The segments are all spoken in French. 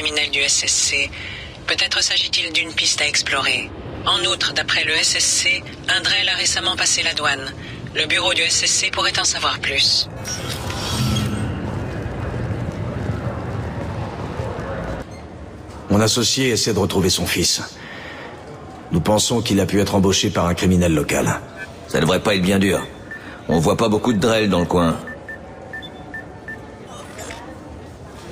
criminels du SSC. Peut-être s'agit-il d'une piste à explorer. En outre, d'après le SSC, Indrel a récemment passé la douane. Le bureau du SSC pourrait en savoir plus. Mon associé essaie de retrouver son fils. Nous pensons qu'il a pu être embauché par un criminel local. Ça devrait pas être bien dur. On voit pas beaucoup de Drell dans le coin.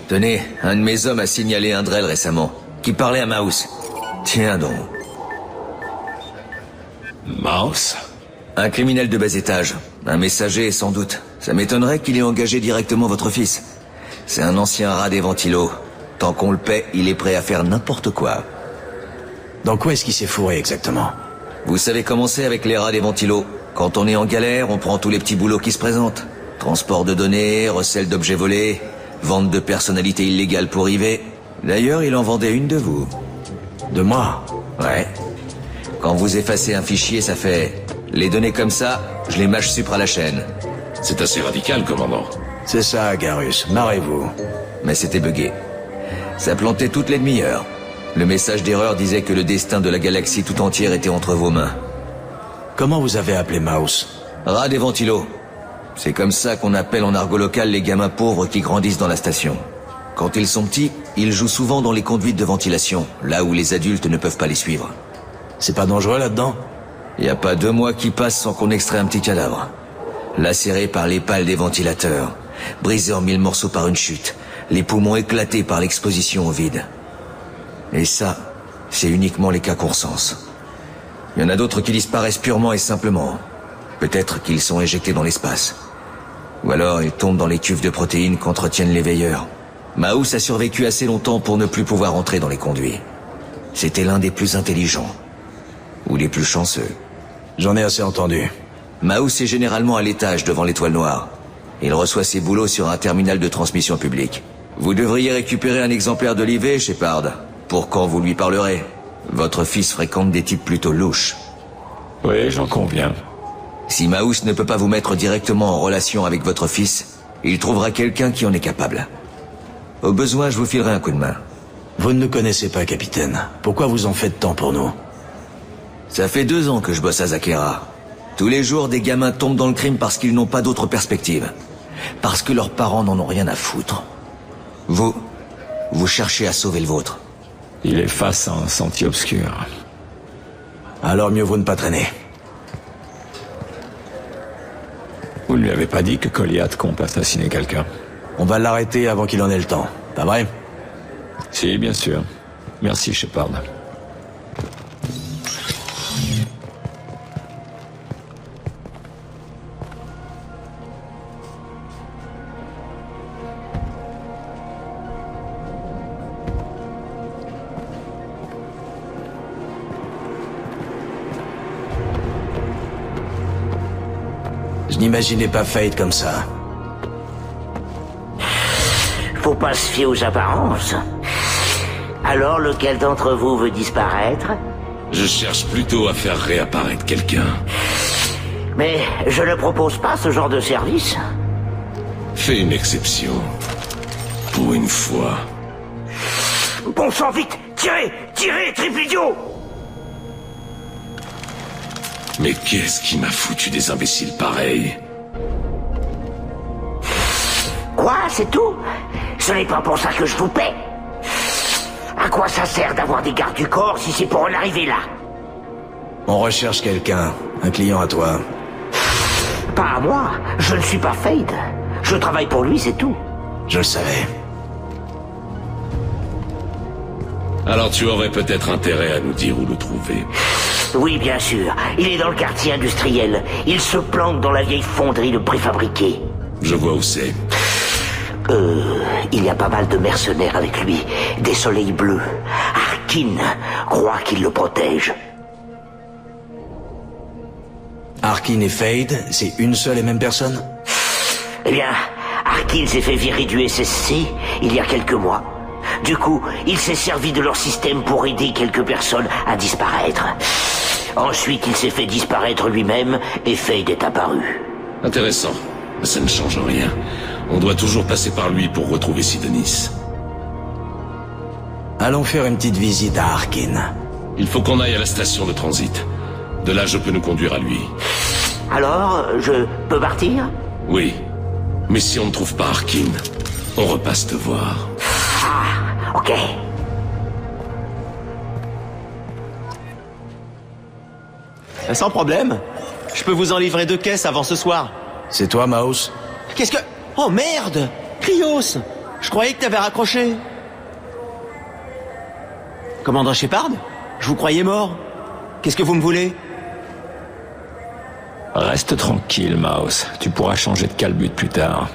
Tenez, un de mes hommes a signalé un Drell récemment, qui parlait à Mouse. Tiens donc. Mouse? Un criminel de bas étage. Un messager, sans doute. Ça m'étonnerait qu'il ait engagé directement votre fils. C'est un ancien rat des ventilos. Tant qu'on le paie, il est prêt à faire n'importe quoi. Dans quoi est-ce qu'il s'est fourré exactement? Vous savez comment c'est avec les rats des ventilos. Quand on est en galère, on prend tous les petits boulots qui se présentent. Transport de données, recel d'objets volés, vente de personnalités illégales pour IV. D'ailleurs, il en vendait une de vous. De moi? Ouais. Quand vous effacez un fichier, ça fait... Les données comme ça, je les mâche supra la chaîne. C'est assez radical, commandant. C'est ça, Garus. Marrez-vous. Mais c'était buggé. Ça plantait toutes les demi-heures. Le message d'erreur disait que le destin de la galaxie tout entière était entre vos mains. Comment vous avez appelé Mouse? Rat des ventilos. C'est comme ça qu'on appelle en argot local les gamins pauvres qui grandissent dans la station. Quand ils sont petits, ils jouent souvent dans les conduites de ventilation, là où les adultes ne peuvent pas les suivre. C'est pas dangereux là-dedans? Y a pas 2 mois qui passent sans qu'on extrait un petit cadavre. Lacéré par les pales des ventilateurs, brisé en 1000 morceaux par une chute, les poumons éclatés par l'exposition au vide. Et ça, c'est uniquement les cas qu'on recense. Il y en a d'autres qui disparaissent purement et simplement. Peut-être qu'ils sont éjectés dans l'espace. Ou alors ils tombent dans les cuves de protéines qu'entretiennent les veilleurs. Mouse a survécu assez longtemps pour ne plus pouvoir entrer dans les conduits. C'était l'un des plus intelligents. Ou les plus chanceux. J'en ai assez entendu. Mouse est généralement à l'étage devant l'étoile noire. Il reçoit ses boulots sur un terminal de transmission publique. Vous devriez récupérer un exemplaire de l'IV, Shepard, pour quand vous lui parlerez. Votre fils fréquente des types plutôt louches. Oui, j'en conviens. Si Mouse ne peut pas vous mettre directement en relation avec votre fils, il trouvera quelqu'un qui en est capable. Au besoin, je vous filerai un coup de main. Vous ne nous connaissez pas, capitaine. Pourquoi vous en faites tant pour nous? Ça fait 2 ans que je bosse à Zakera. Tous les jours, des gamins tombent dans le crime parce qu'ils n'ont pas d'autre perspective. Parce que leurs parents n'en ont rien à foutre. Vous cherchez à sauver le vôtre. Il est face à un sentier obscur. Alors mieux vaut ne pas traîner. Vous ne lui avez pas dit que Goliath compte assassiner quelqu'un? On va l'arrêter avant qu'il en ait le temps. Pas vrai? Si, bien sûr. Merci, Shepard. Je n'imaginais pas Fate comme ça. Faut pas se fier aux apparences. Alors, lequel d'entre vous veut disparaître? Je cherche plutôt à faire réapparaître quelqu'un. Mais je ne propose pas ce genre de service. Fais une exception. Pour une fois. Bon sang, vite! Tirez! Tirez, triple idiot! Mais qu'est-ce qui m'a foutu des imbéciles pareils? Quoi, c'est tout? Ce n'est pas pour ça que je vous paie. À quoi ça sert d'avoir des gardes du corps si c'est pour en arriver là? On recherche quelqu'un. Un client à toi. Pas à moi. Je ne suis pas Fade. Je travaille pour lui, c'est tout. Je le savais. Alors tu aurais peut-être intérêt à nous dire où le trouver. Oui, bien sûr. Il est dans le quartier industriel. Il se planque dans la vieille fonderie de préfabriqués. Je vois où c'est. Il y a pas mal de mercenaires avec lui. Des soleils bleus. Harkin croit qu'il le protège. Harkin et Fade, c'est une seule et même personne? Eh bien, Harkin s'est fait virer du SSC il y a quelques mois. Du coup, il s'est servi de leur système pour aider quelques personnes à disparaître. Ensuite, il s'est fait disparaître lui-même et Fade est apparu. Intéressant. Mais ça ne change rien. On doit toujours passer par lui pour retrouver Sidonis. Allons faire une petite visite à Harkin. Il faut qu'on aille à la station de transit. De là, je peux nous conduire à lui. Alors, je peux partir? Oui. Mais si on ne trouve pas Harkin, on repasse te voir. Ah, ok. Sans problème. Je peux vous en livrer 2 caisses avant ce soir. C'est toi, Maus? Qu'est-ce que... Oh merde! Krios! Je croyais que t'avais raccroché. Commandant Shepard? Je vous croyais mort. Qu'est-ce que vous me voulez? Reste tranquille, Maus. Tu pourras changer de calbut plus tard.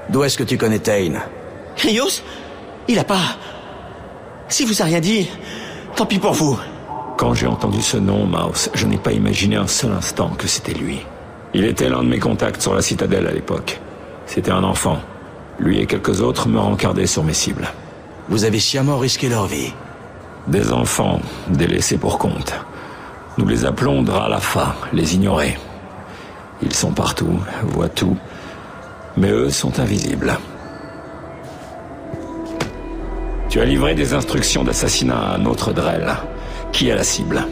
D'où est-ce que tu connais Tain? Krios? Il a pas... Si vous a rien dit, tant pis pour vous. Quand j'ai entendu ce nom, Maus, je n'ai pas imaginé un seul instant que c'était lui. Il était l'un de mes contacts sur la citadelle à l'époque. C'était un enfant. Lui et quelques autres me rencardaient sur mes cibles. Vous avez sciemment risqué leur vie. Des enfants, délaissés pour compte. Nous les appelons Dralafa, les ignorés. Ils sont partout, voient tout, mais eux sont invisibles. Tu as livré des instructions d'assassinat à un autre Drell. Qui est la cible?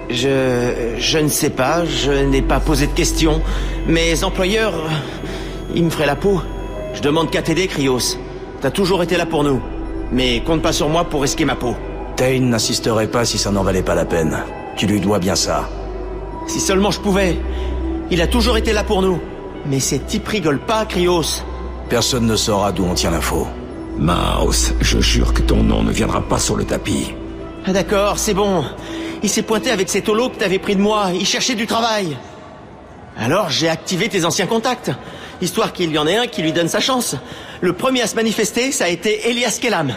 Je ne sais pas, je n'ai pas posé de questions. Mes employeurs... ils me feraient la peau. Je demande qu'à t'aider, Krios. T'as toujours été là pour nous. Mais compte pas sur moi pour risquer ma peau. Tain n'insisterait pas si ça n'en valait pas la peine. Tu lui dois bien ça. Si seulement je pouvais. Il a toujours été là pour nous. Mais ces types rigolent pas, Krios. Personne ne saura d'où on tient l'info. Maus, je jure que ton nom ne viendra pas sur le tapis. Ah d'accord, c'est bon. Il s'est pointé avec cet holo que t'avais pris de moi. Il cherchait du travail. Alors j'ai activé tes anciens contacts. Histoire qu'il y en ait un qui lui donne sa chance. Le premier à se manifester, ça a été Elias Kellam.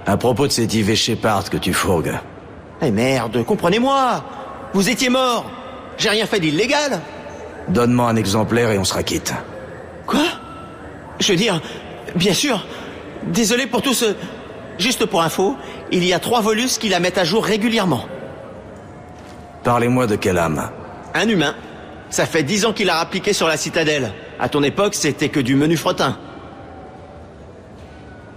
À propos de cet IV Shepard que tu fourgues. Eh merde, comprenez-moi. Vous étiez mort. J'ai rien fait d'illégal. Donne-moi un exemplaire et on sera quitte. Quoi? Je veux dire, bien sûr. Désolé pour tout ce... Juste pour info, il y a 3 Volus qui la mettent à jour régulièrement. Parlez-moi de Kellam. Un humain. Ça fait 10 ans qu'il a appliqué sur la citadelle. À ton époque, c'était que du menu fretin.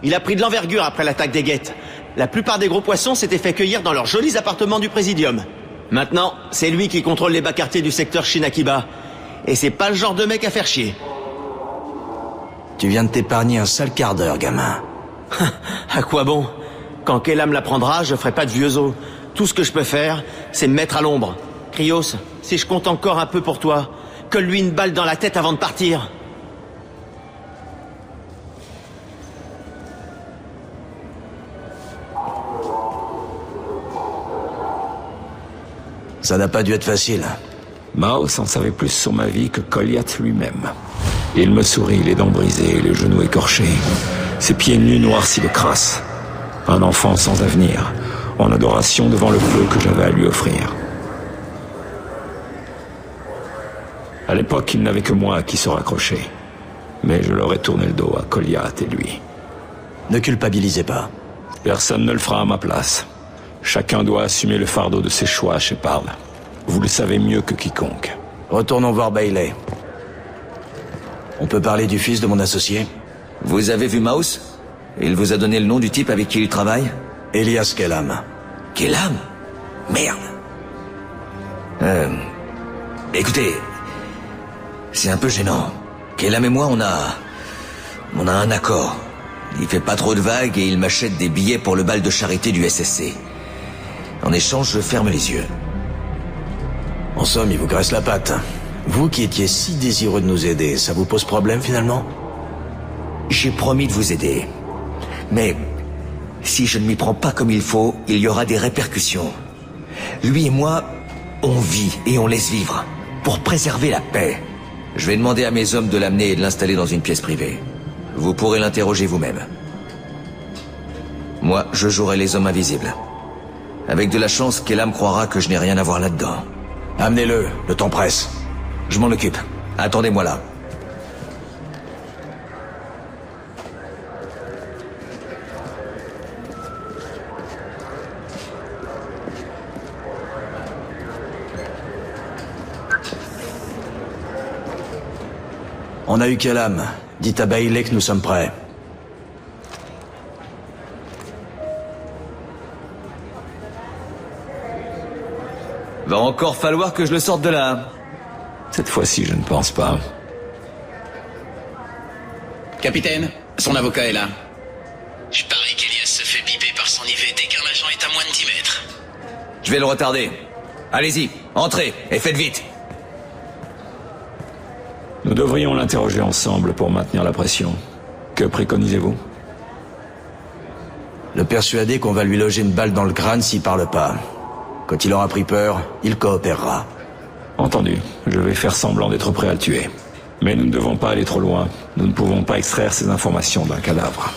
Il a pris de l'envergure après l'attaque des guettes. La plupart des gros poissons s'étaient fait cueillir dans leurs jolis appartements du Présidium. Maintenant, c'est lui qui contrôle les bas quartiers du secteur Shinakiba. Et c'est pas le genre de mec à faire chier. Tu viens de t'épargner un sale quart d'heure, gamin. À quoi bon? Quand Kellam l'apprendra, je ferai pas de vieux os. Tout ce que je peux faire, c'est me mettre à l'ombre. Krios, si je compte encore un peu pour toi, colle-lui une balle dans la tête avant de partir. Ça n'a pas dû être facile. Maus en savait plus sur ma vie que Goliath lui-même. Il me sourit, les dents brisées, les genoux écorchés, ses pieds nus noircis de crasse. Un enfant sans avenir, en adoration devant le peu que j'avais à lui offrir. À l'époque, il n'avait que moi à qui se raccrocher. Mais je leur ai tourné le dos à Goliath et lui. Ne culpabilisez pas. Personne ne le fera à ma place. Chacun doit assumer le fardeau de ses choix, Shepard. Vous le savez mieux que quiconque. Retournons voir Bailey. On peut parler du fils de mon associé? Vous avez vu Maus? Il vous a donné le nom du type avec qui il travaille? Elias Kellam. Kellam? Merde. Écoutez, c'est un peu gênant. Kellam et moi, on a un accord. Il fait pas trop de vagues et il m'achète des billets pour le bal de charité du SSC. En échange, je ferme les yeux. En somme, il vous graisse la patte. Vous qui étiez si désireux de nous aider, ça vous pose problème finalement? J'ai promis de vous aider. Mais si je ne m'y prends pas comme il faut, il y aura des répercussions. Lui et moi, on vit et on laisse vivre. Pour préserver la paix. Je vais demander à mes hommes de l'amener et de l'installer dans une pièce privée. Vous pourrez l'interroger vous-même. Moi, je jouerai les hommes invisibles. Avec de la chance, Kellam croira que je n'ai rien à voir là-dedans. Amenez-le, le temps presse. Je m'en occupe. Attendez-moi là. On a eu Kellam. Dites à Bailey que nous sommes prêts. Va encore falloir que je le sorte de là. Cette fois-ci, je ne pense pas. Capitaine, son avocat est là. Je parie qu'Elias se fait biper par son IV dès qu'un agent est à moins de 10 mètres. Je vais le retarder. Allez-y, entrez, et faites vite. Nous devrions l'interroger ensemble pour maintenir la pression. Que préconisez-vous? Le persuader qu'on va lui loger une balle dans le crâne s'il parle pas. Quand il aura pris peur, il coopérera. Entendu. Je vais faire semblant d'être prêt à le tuer. Mais nous ne devons pas aller trop loin. Nous ne pouvons pas extraire ces informations d'un cadavre.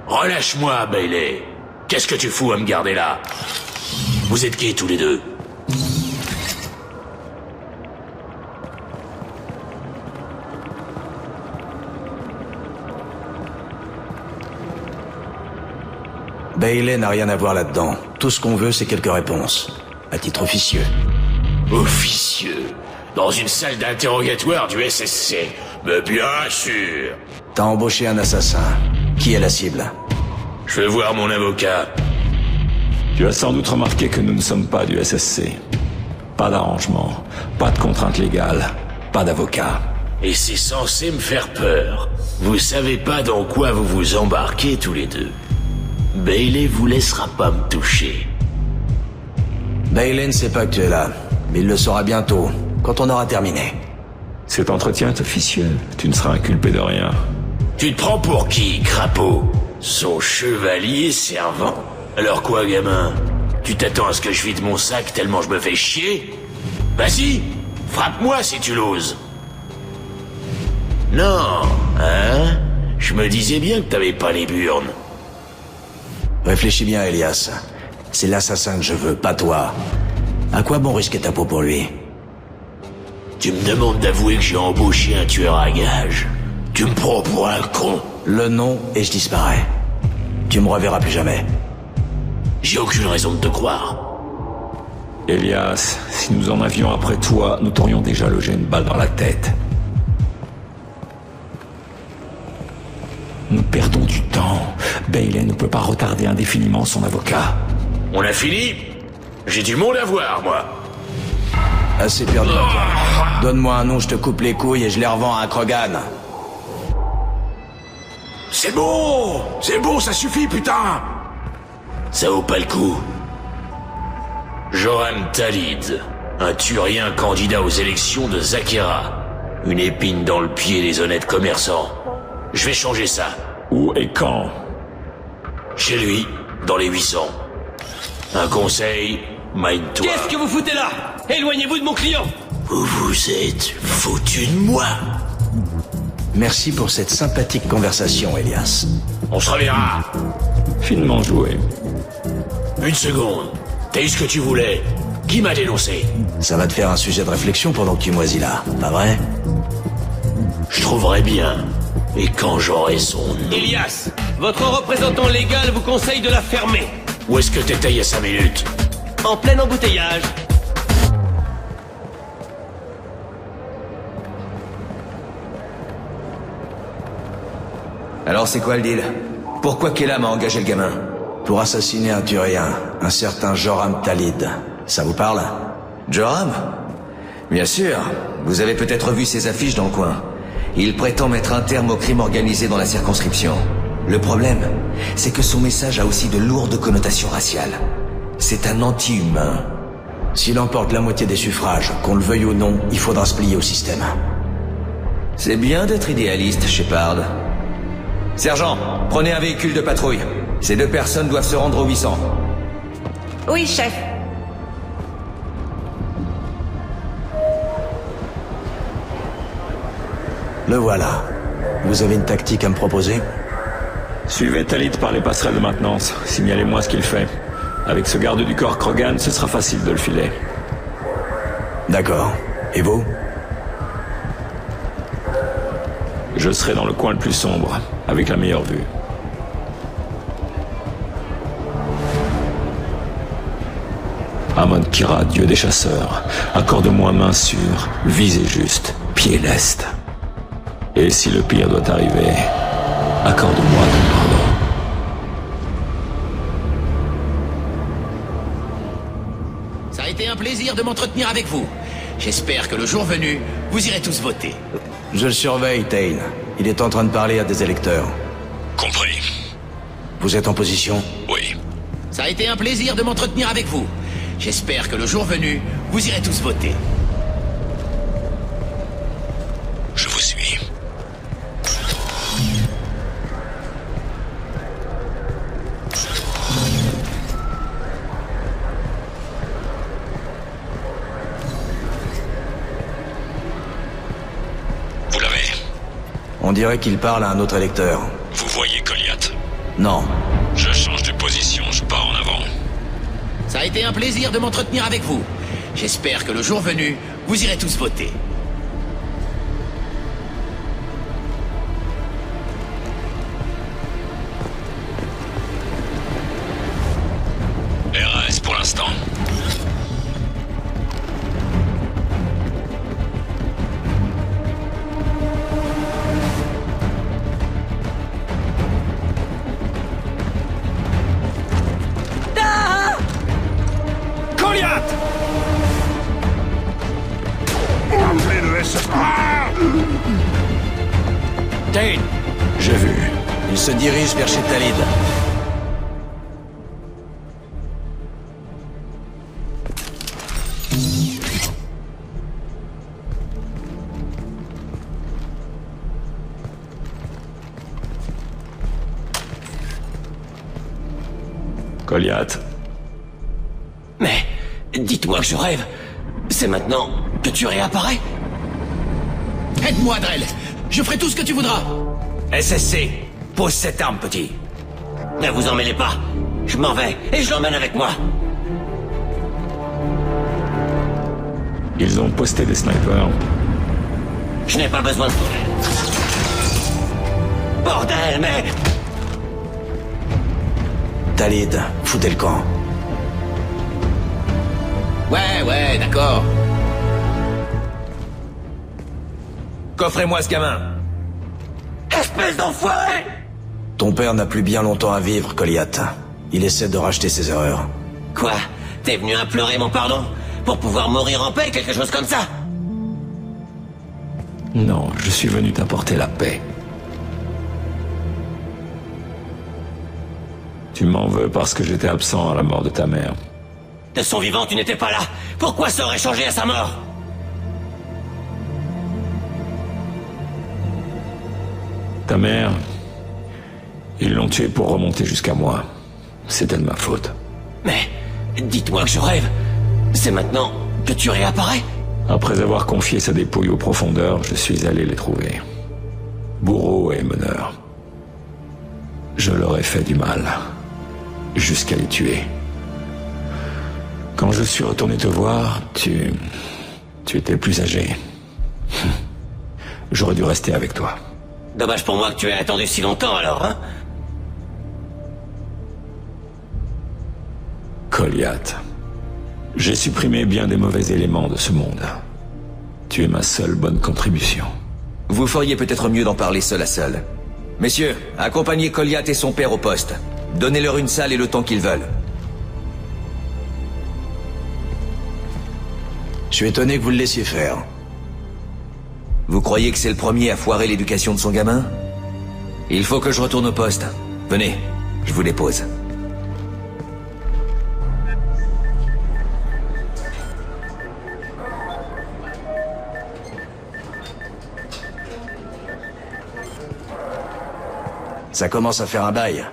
Relâche-moi, Bailey. Qu'est-ce que tu fous à me garder là? Vous êtes qui tous les deux? Bailey n'a rien à voir là-dedans. Tout ce qu'on veut, c'est quelques réponses. À titre officieux. Officieux? Dans une salle d'interrogatoire du SSC? Mais bien sûr! T'as embauché un assassin. Qui est la cible? Je veux voir mon avocat. Tu as sans doute remarqué que nous ne sommes pas du SSC. Pas d'arrangement, pas de contraintes légales, pas d'avocat. Et c'est censé me faire peur. Vous savez pas dans quoi vous vous embarquez tous les deux. Bailey vous laissera pas me toucher. Bailey ne sait pas que tu es là, mais il le saura bientôt, quand on aura terminé. Cet entretien est officieux. Tu ne seras inculpé de rien. Tu te prends pour qui, crapaud? Son chevalier servant? Alors quoi, gamin? Tu t'attends à ce que je vide mon sac tellement je me fais chier? Vas-y, frappe-moi si tu l'oses. Non, hein? Je me disais bien que t'avais pas les burnes. Réfléchis bien, Elias. C'est l'assassin que je veux, pas toi. À quoi bon risquer ta peau pour lui? Tu me demandes d'avouer que j'ai embauché un tueur à gages. Tu me prends pour un con. Le nom et je disparais. Tu me reverras plus jamais. J'ai aucune raison de te croire. Elias, si nous en avions après toi, nous t'aurions déjà logé une balle dans la tête. Nous perdons du temps. Bailey ne peut pas retarder indéfiniment son avocat. On a fini? J'ai du monde à voir, moi. Assez perdu. Donne-moi un nom, je te coupe les couilles et je les revends à Krogan. C'est bon! C'est bon, ça suffit, putain! Ça vaut pas le coup. Joram Talid, un Turien candidat aux élections de Zakera. Une épine dans le pied des honnêtes commerçants. Je vais changer ça. Où et quand? Chez lui, dans les 800. Un conseil, mine-toi. Qu'est-ce que vous foutez là? Éloignez-vous de mon client! Vous vous êtes foutu de moi. Merci pour cette sympathique conversation, Elias. On se reverra. Finement joué. Une seconde. T'as eu ce que tu voulais. Qui m'a dénoncé? Ça va te faire un sujet de réflexion pendant que tu moisis là, pas vrai? Je trouverai bien. Et quand j'aurai son nom... Elias, votre représentant légal vous conseille de la fermer. Où est-ce que t'étais il y a 5 minutes? En plein embouteillage. Alors c'est quoi le deal? Pourquoi Kellam a engagé le gamin? Pour assassiner un Turien, un certain Joram Talid. Ça vous parle? Joram? Bien sûr. Vous avez peut-être vu ses affiches dans le coin. Il prétend mettre un terme au crime organisé dans la circonscription. Le problème, c'est que son message a aussi de lourdes connotations raciales. C'est un anti-humain. S'il emporte la moitié des suffrages, qu'on le veuille ou non, il faudra se plier au système. C'est bien d'être idéaliste, Shepard. Sergent, prenez un véhicule de patrouille. Ces 2 personnes doivent se rendre au 800. Oui, chef. Le voilà. Vous avez une tactique à me proposer? Suivez Talid par les passerelles de maintenance. Signalez-moi ce qu'il fait. Avec ce garde du corps Krogan, ce sera facile de le filer. D'accord. Et vous? Je serai dans le coin le plus sombre, avec la meilleure vue. Amon Kira, dieu des chasseurs, accorde-moi main sûre, visée juste, pied leste. Et si le pire doit arriver, accorde-moi ton pardon. plaisir de m'entretenir avec vous. J'espère que le jour venu, vous irez tous voter. Je le surveille, Tane. Il est en train de parler à des électeurs. Compris. Vous êtes en position? Oui. Ça a été un plaisir de m'entretenir avec vous. J'espère que le jour venu, vous irez tous voter. Je vous suis. Vous l'avez? On dirait qu'il parle à un autre électeur. Vous voyez Goliath? Non. Je change de position, je pars en avant. Ça a été un plaisir de m'entretenir avec vous. J'espère que le jour venu, vous irez tous voter. RAS pour l'instant. Goliath! Enlevez le SS. Tane! J'ai vu. Il se dirige vers chez Talid. Goliath. Mais, dites-moi que je rêve. C'est maintenant que tu réapparais? Aide-moi, Drell. Je ferai tout ce que tu voudras. SSC, pose cette arme, petit. Ne vous en mêlez pas. Je m'en vais et je l'emmène avec moi. Ils ont posté des snipers. Je n'ai pas besoin de... Bordel, mais... Talid, foutez le camp. Ouais, d'accord. Coffrez-moi ce gamin. Espèce d'enfoiré! Ton père n'a plus bien longtemps à vivre, Goliath. Il essaie de racheter ses erreurs. Quoi? T'es venu implorer mon pardon? Pour pouvoir mourir en paix, quelque chose comme ça? Non, je suis venu t'apporter la paix. Tu m'en veux parce que j'étais absent à la mort de ta mère. De son vivant, tu n'étais pas là. Pourquoi ça aurait changé à sa mort? Ta mère, ils l'ont tuée pour remonter jusqu'à moi. C'était de ma faute. Mais, dites-moi que je rêve. C'est maintenant que tu réapparais? Après avoir confié sa dépouille aux profondeurs, je suis allé les trouver. Bourreaux et meneurs. Je leur ai fait du mal. Jusqu'à les tuer. Quand je suis retourné te voir, tu étais plus âgé. J'aurais dû rester avec toi. Dommage pour moi que tu aies attendu si longtemps alors, hein? Goliath. J'ai supprimé bien des mauvais éléments de ce monde. Tu es ma seule bonne contribution. Vous feriez peut-être mieux d'en parler seul à seul. Messieurs, accompagnez Goliath et son père au poste. Donnez-leur une salle et le temps qu'ils veulent. Je suis étonné que vous le laissiez faire. Vous croyez que c'est le premier à foirer l'éducation de son gamin? Il faut que je retourne au poste. Venez, je vous dépose. Ça commence à faire un bail.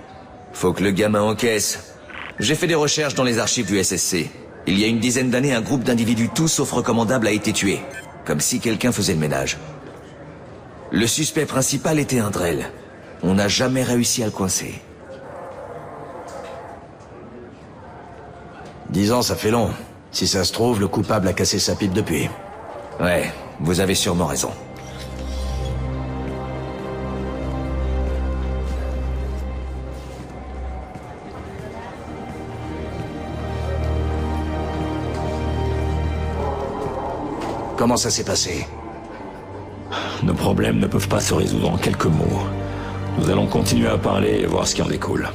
Faut que le gamin encaisse. J'ai fait des recherches dans les archives du SSC. Il y a une dizaine d'années, un groupe d'individus tous sauf recommandables a été tué. Comme si quelqu'un faisait le ménage. Le suspect principal était un Drell. On n'a jamais réussi à le coincer. 10 ans, ça fait long. Si ça se trouve, le coupable a cassé sa pipe depuis. Ouais, vous avez sûrement raison. Comment ça s'est passé? Nos problèmes ne peuvent pas se résoudre en quelques mots. Nous allons continuer à parler et voir ce qui en découle.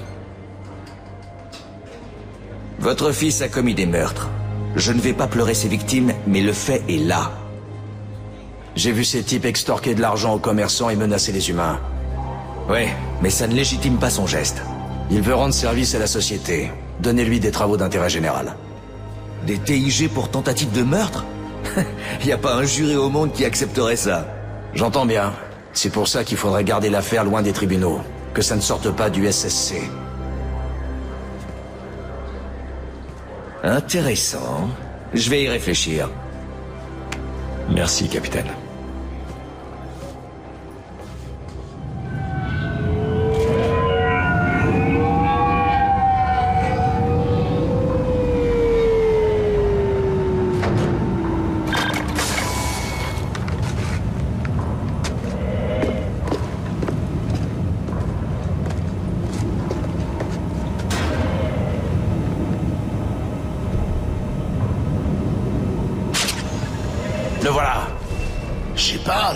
Votre fils a commis des meurtres. Je ne vais pas pleurer ses victimes, mais le fait est là. J'ai vu ces types extorquer de l'argent aux commerçants et menacer les humains. Ouais, mais ça ne légitime pas son geste. Il veut rendre service à la société. Donnez-lui des travaux d'intérêt général. Des TIG pour tentative de meurtre? Y a pas un juré au monde qui accepterait ça. J'entends bien. C'est pour ça qu'il faudrait garder l'affaire loin des tribunaux. Que ça ne sorte pas du SSC. Intéressant. Je vais y réfléchir. Merci, capitaine. Le voilà. Shepard?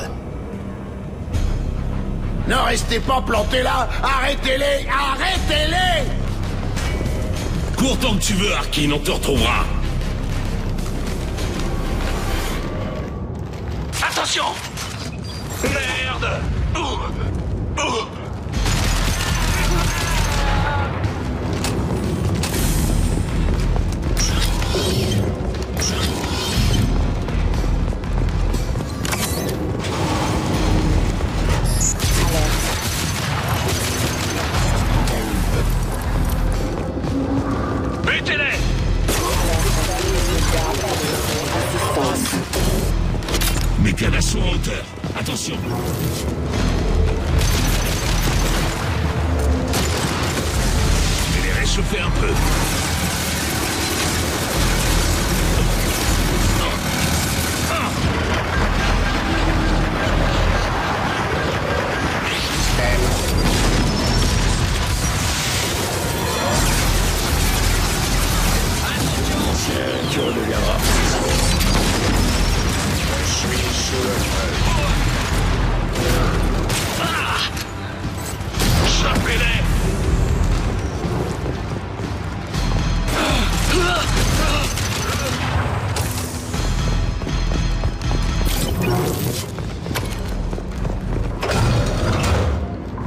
Ne restez pas plantés là! Arrêtez-les! Arrêtez-les! Cours tant que tu veux, Arkin, on te retrouvera. Attention! Merde! Butez-les! Mettez un assaut en hauteur. Attention. Je vais les réchauffer un peu. Tu redeviendras. Je suis sous le feu. Chopez-les!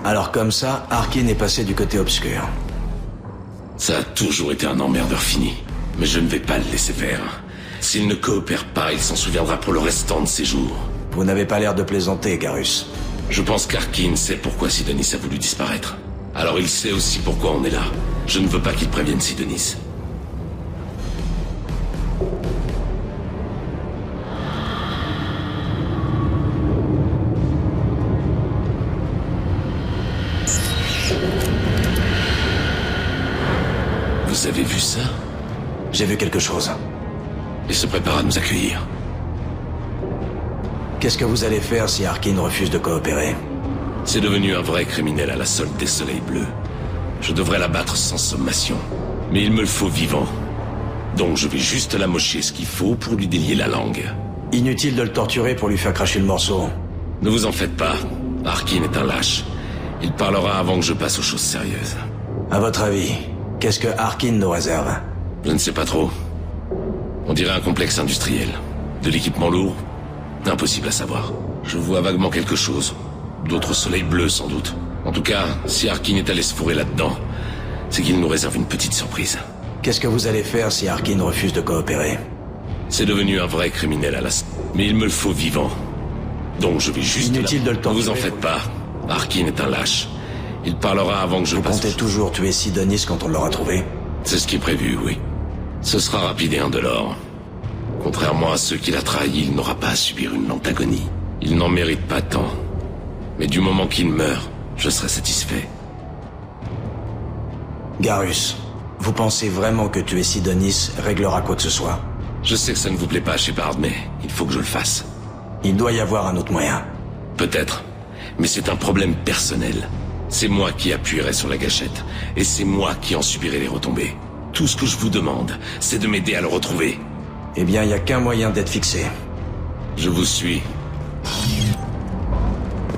Alors comme ça, Arkin est passé du côté obscur. Ça a toujours été un emmerdeur fini. Mais je ne vais pas le laisser faire. S'il ne coopère pas, il s'en souviendra pour le restant de ses jours. Vous n'avez pas l'air de plaisanter, Garrus. Je pense qu'Arkin sait pourquoi Sidonis a voulu disparaître. Alors il sait aussi pourquoi on est là. Je ne veux pas qu'il prévienne Sidonis. Vous avez vu ça? J'ai vu quelque chose. Il se prépare à nous accueillir. Qu'est-ce que vous allez faire si Arkin refuse de coopérer? C'est devenu un vrai criminel à la solde des soleils bleus. Je devrais l'abattre sans sommation. Mais il me le faut vivant. Donc je vais juste l'amocher ce qu'il faut pour lui délier la langue. Inutile de le torturer pour lui faire cracher le morceau. Ne vous en faites pas. Arkin est un lâche. Il parlera avant que je passe aux choses sérieuses. À votre avis, qu'est-ce que Arkin nous réserve? Je ne sais pas trop. On dirait un complexe industriel. De l'équipement lourd? Impossible à savoir. Je vois vaguement quelque chose. D'autres soleils bleus, sans doute. En tout cas, si Arkin est allé se fourrer là-dedans, c'est qu'il nous réserve une petite surprise. Qu'est-ce que vous allez faire si Arkin refuse de coopérer? C'est devenu un vrai criminel à la... Mais il me le faut vivant. Donc je vais juste... Inutile de le torturer. Ne vous en faites pas. Arkin est un lâche. Il parlera avant que je passe... Vous comptez toujours tuer Sidonis quand on l'aura trouvé? C'est ce qui est prévu, oui. Ce sera rapide et indolore. Contrairement à ceux qu'il a trahis, il n'aura pas à subir une lente agonie. Il n'en mérite pas tant. Mais du moment qu'il meurt, je serai satisfait. Garrus, vous pensez vraiment que tuer Sidonis réglera quoi que ce soit? Je sais que ça ne vous plaît pas, Shepard, mais il faut que je le fasse. Il doit y avoir un autre moyen. Peut-être. Mais c'est un problème personnel. C'est moi qui appuierai sur la gâchette. Et c'est moi qui en subirai les retombées. Tout ce que je vous demande, c'est de m'aider à le retrouver. Eh bien, il n'y a qu'un moyen d'être fixé. Je vous suis.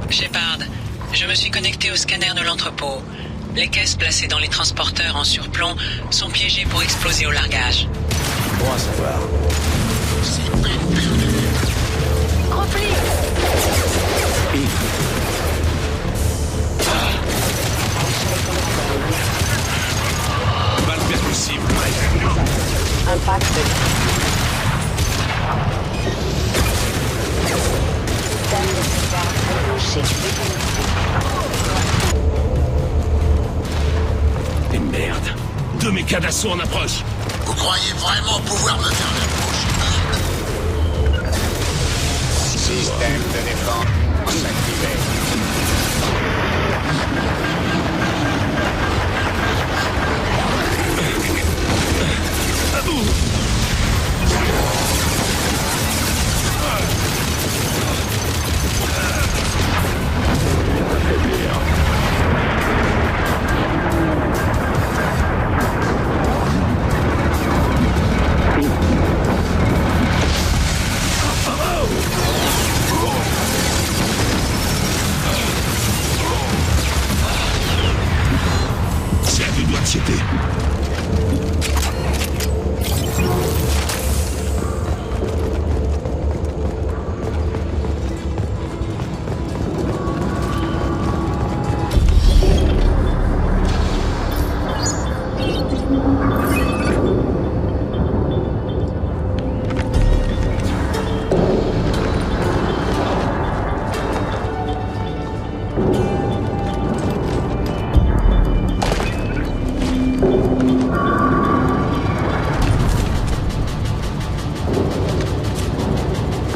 Shepard, je me suis connecté au scanner de l'entrepôt. Les caisses placées dans les transporteurs en surplomb sont piégées pour exploser au largage. Bon à savoir. Repli. Pas le plus possible. Impact. Et merde. 2 mécas d'assaut en approche. Vous croyez vraiment pouvoir me faire la bouche? Système de défense activé. C'est à 2 doigts de céder.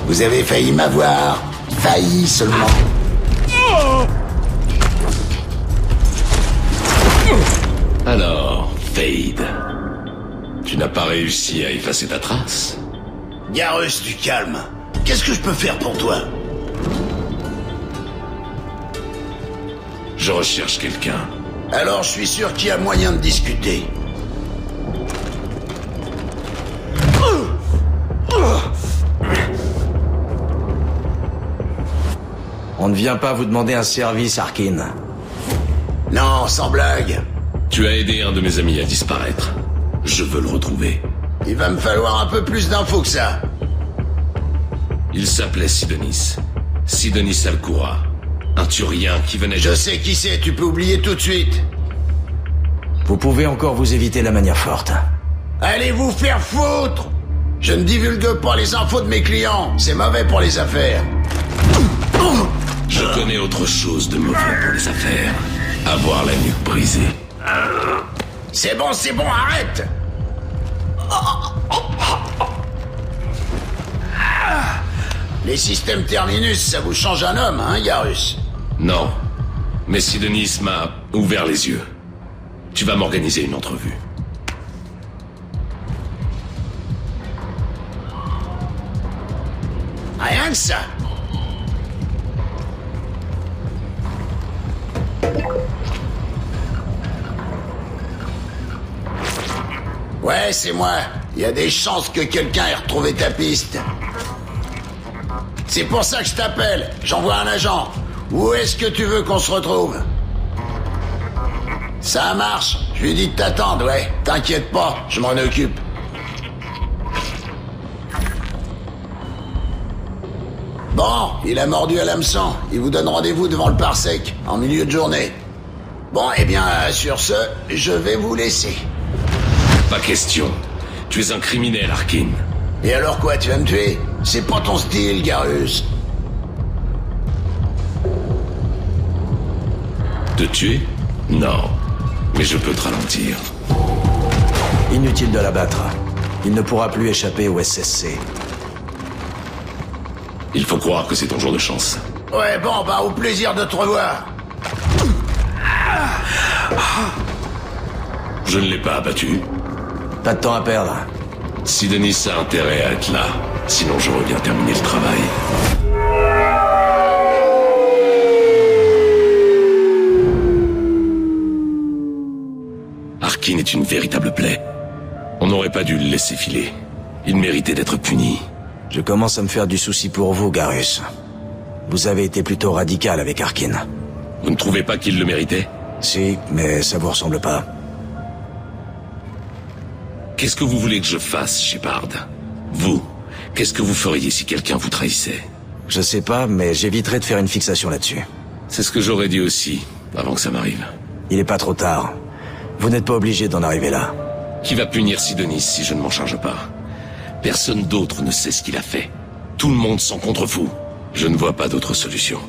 Vous avez failli m'avoir. Failli seulement. Alors, Fade. Tu n'as pas réussi à effacer ta trace? Garrus, du calme. Qu'est-ce que je peux faire pour toi? Je recherche quelqu'un. Alors je suis sûr qu'il y a moyen de discuter. On ne vient pas vous demander un service, Arkin. Non, sans blague. Tu as aidé un de mes amis à disparaître. Je veux le retrouver. Il va me falloir un peu plus d'infos que ça. Il s'appelait Sidonis. Sidonis Alcoura. Un Turien qui venait... Je sais qui c'est, tu peux oublier tout de suite. Vous pouvez encore vous éviter la manière forte. Allez vous faire foutre! Je ne divulgue pas les infos de mes clients, c'est mauvais pour les affaires. Je connais autre chose de mauvais pour les affaires. Avoir la nuque brisée. C'est bon, arrête! Les systèmes Terminus, ça vous change un homme, hein, Garrus? Non. Mais Sidonis m'a ouvert les yeux. Tu vas m'organiser une entrevue. Rien que ça. Ouais, c'est moi. Il y a des chances que quelqu'un ait retrouvé ta piste. C'est pour ça que je t'appelle. J'envoie un agent. Où est-ce que tu veux qu'on se retrouve? Ça marche. Je lui dis de t'attendre, ouais. T'inquiète pas, je m'en occupe. Bon, il a mordu à l'hameçon. Il vous donne rendez-vous devant le parsec, en milieu de journée. Bon, eh bien, sur ce, je vais vous laisser. Pas question. Tu es un criminel, Arkin. Et alors quoi, tu vas me tuer? C'est pas ton style, Garrus. Te tuer? Non. Mais je peux te ralentir. Inutile de l'abattre. Il ne pourra plus échapper au SSC. Il faut croire que c'est ton jour de chance. Ouais, bon, bah, au plaisir de te revoir. Je ne l'ai pas abattu. Pas de temps à perdre. Sidonis a intérêt à être là. Sinon, je reviens terminer le travail. Arkin est une véritable plaie. On n'aurait pas dû le laisser filer. Il méritait d'être puni. Je commence à me faire du souci pour vous, Garrus. Vous avez été plutôt radical avec Arkin. Vous ne trouvez pas qu'il le méritait? Si, mais ça vous ressemble pas. Qu'est-ce que vous voulez que je fasse, Shepard? Vous, qu'est-ce que vous feriez si quelqu'un vous trahissait? Je sais pas, mais j'éviterai de faire une fixation là-dessus. C'est ce que j'aurais dit aussi, avant que ça m'arrive. Il est pas trop tard. Vous n'êtes pas obligé d'en arriver là. Qui va punir Sidonis si je ne m'en charge pas? Personne d'autre ne sait ce qu'il a fait. Tout le monde s'en contrefout. Je ne vois pas d'autre solution.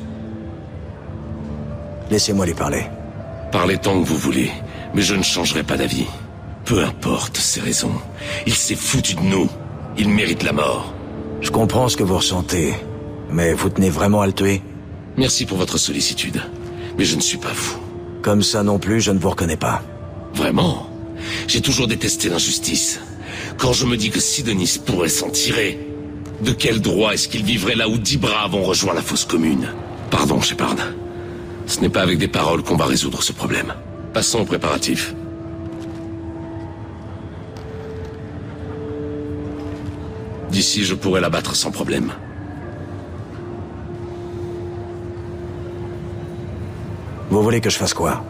Laissez-moi lui parler. Parlez tant que vous voulez, mais je ne changerai pas d'avis. Peu importe ses raisons. Il s'est foutu de nous. Il mérite la mort. Je comprends ce que vous ressentez, mais vous tenez vraiment à le tuer? Merci pour votre sollicitude, mais je ne suis pas vous. Comme ça non plus, je ne vous reconnais pas. Vraiment? J'ai toujours détesté l'injustice. Quand je me dis que Sidonis pourrait s'en tirer, de quel droit est-ce qu'il vivrait là où 10 braves ont rejoint la fosse commune? Pardon, Shepard. Ce n'est pas avec des paroles qu'on va résoudre ce problème. Passons aux préparatifs. D'ici, je pourrais l'abattre sans problème. Vous voulez que je fasse quoi?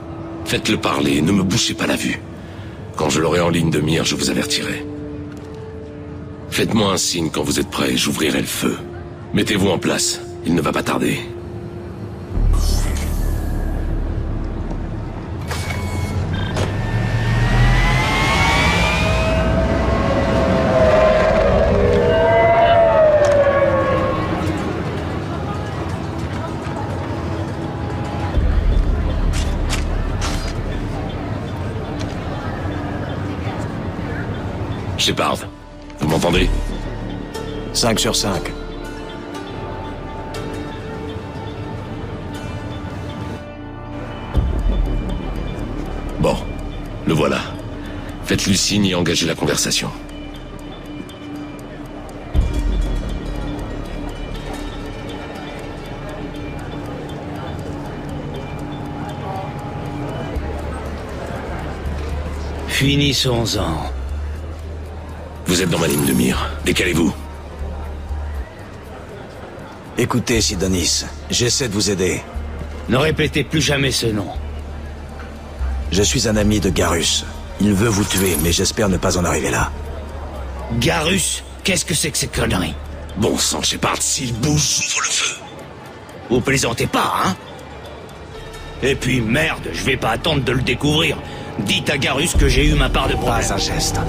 Faites-le parler, ne me bouchez pas la vue. Quand je l'aurai en ligne de mire, je vous avertirai. Faites-moi un signe quand vous êtes prêt, j'ouvrirai le feu. Mettez-vous en place, il ne va pas tarder. Shepard, vous m'entendez? 5 sur 5. Bon, le voilà. Faites-lui signe et engagez la conversation. Finissons-en. Vous êtes dans ma ligne de mire. Décalez-vous. Écoutez, Sidonis, j'essaie de vous aider. Ne répétez plus jamais ce nom. Je suis un ami de Garrus. Il veut vous tuer, mais j'espère ne pas en arriver là. Garrus? Qu'est-ce que c'est que ces conneries? Bon sang, Shepard, s'il bouge, j'ouvre le feu. Vous plaisantez pas, hein? Et puis merde, je vais pas attendre de le découvrir. Dites à Garrus que j'ai eu ma part de problème. Pas un geste.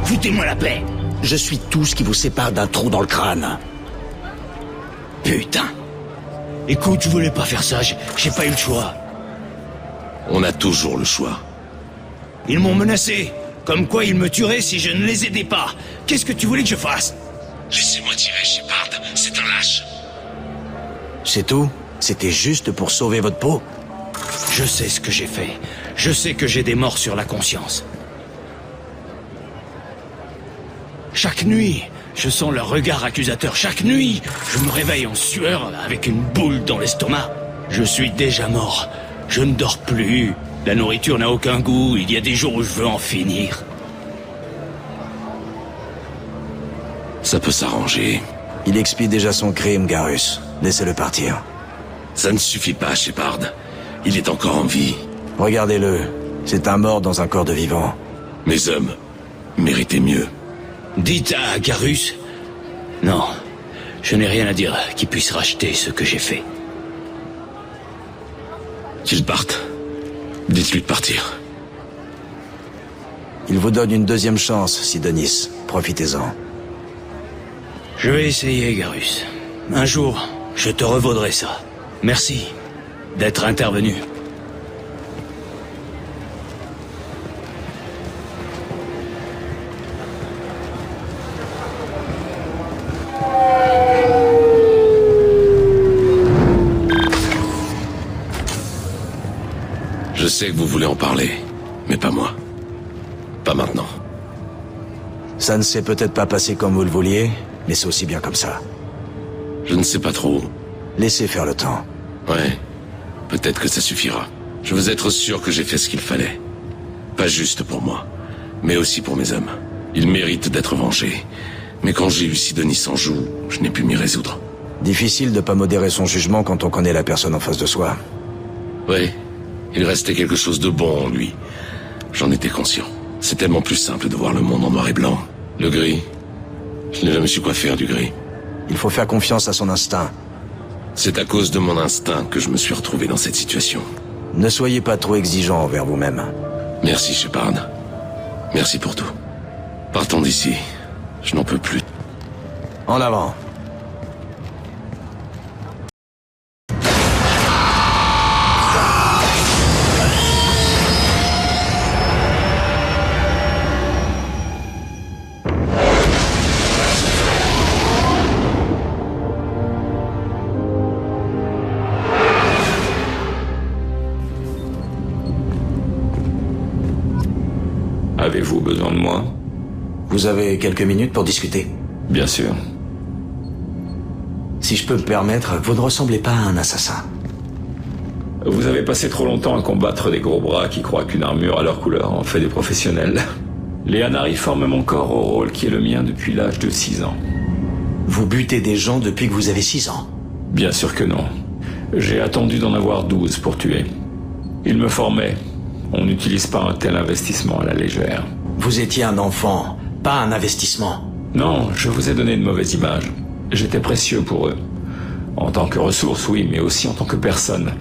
Foutez-moi la paix. Je suis tout ce qui vous sépare d'un trou dans le crâne. Putain. Écoute, je voulais pas faire ça, j'ai pas eu le choix. On a toujours le choix. Ils m'ont menacé. Comme quoi ils me tueraient si je ne les aidais pas. Qu'est-ce que tu voulais que je fasse? Laissez-moi tirer, Shepard. C'est un lâche. C'est tout? C'était juste pour sauver votre peau? Je sais ce que j'ai fait. Je sais que j'ai des morts sur la conscience. Chaque nuit, je sens leur regard accusateur. Chaque nuit, je me réveille en sueur avec une boule dans l'estomac. Je suis déjà mort. Je ne dors plus. La nourriture n'a aucun goût. Il y a des jours où je veux en finir. Ça peut s'arranger. Il expie déjà son crime, Garrus. Laissez-le partir. Ça ne suffit pas, Shepard. Il est encore en vie. Regardez-le. C'est un mort dans un corps de vivant. Mes hommes méritaient mieux. Dites à Garrus... Non, je n'ai rien à dire qui puisse racheter ce que j'ai fait. Qu'il parte. Dites-lui de partir. Il vous donne une deuxième chance, Sidonis. Profitez-en. Je vais essayer, Garrus. Un jour, je te revaudrai ça. Merci d'être intervenu. Je sais que vous voulez en parler, mais pas moi. Pas maintenant. Ça ne s'est peut-être pas passé comme vous le vouliez, mais c'est aussi bien comme ça. Je ne sais pas trop. Laissez faire le temps. Ouais, peut-être que ça suffira. Je veux être sûr que j'ai fait ce qu'il fallait. Pas juste pour moi, mais aussi pour mes hommes. Ils méritent d'être vengés. Mais quand j'ai eu Sidonis en joue, je n'ai pu m'y résoudre. Difficile de pas modérer son jugement quand on connaît la personne en face de soi. Oui, il restait quelque chose de bon en lui. J'en étais conscient. C'est tellement plus simple de voir le monde en noir et blanc. Le gris, je n'ai jamais su quoi faire du gris. Il faut faire confiance à son instinct. C'est à cause de mon instinct que je me suis retrouvé dans cette situation. Ne soyez pas trop exigeant envers vous-même. Merci, Shepard. Merci pour tout. Partons d'ici. Je n'en peux plus. En avant. Avez-vous besoin de moi? Vous avez quelques minutes pour discuter? Bien sûr. Si je peux me permettre, vous ne ressemblez pas à un assassin. Vous avez passé trop longtemps à combattre des gros bras qui croient qu'une armure à leur couleur en fait des professionnels. Les Anari forment mon corps au rôle qui est le mien depuis l'âge de 6 ans. Vous butez des gens depuis que vous avez 6 ans? Bien sûr que non. J'ai attendu d'en avoir 12 pour tuer. Ils me formaient. On n'utilise pas un tel investissement à la légère. Vous étiez un enfant, pas un investissement. Non, je vous ai donné une mauvaise image. J'étais précieux pour eux. En tant que ressource, oui, mais aussi en tant que personne.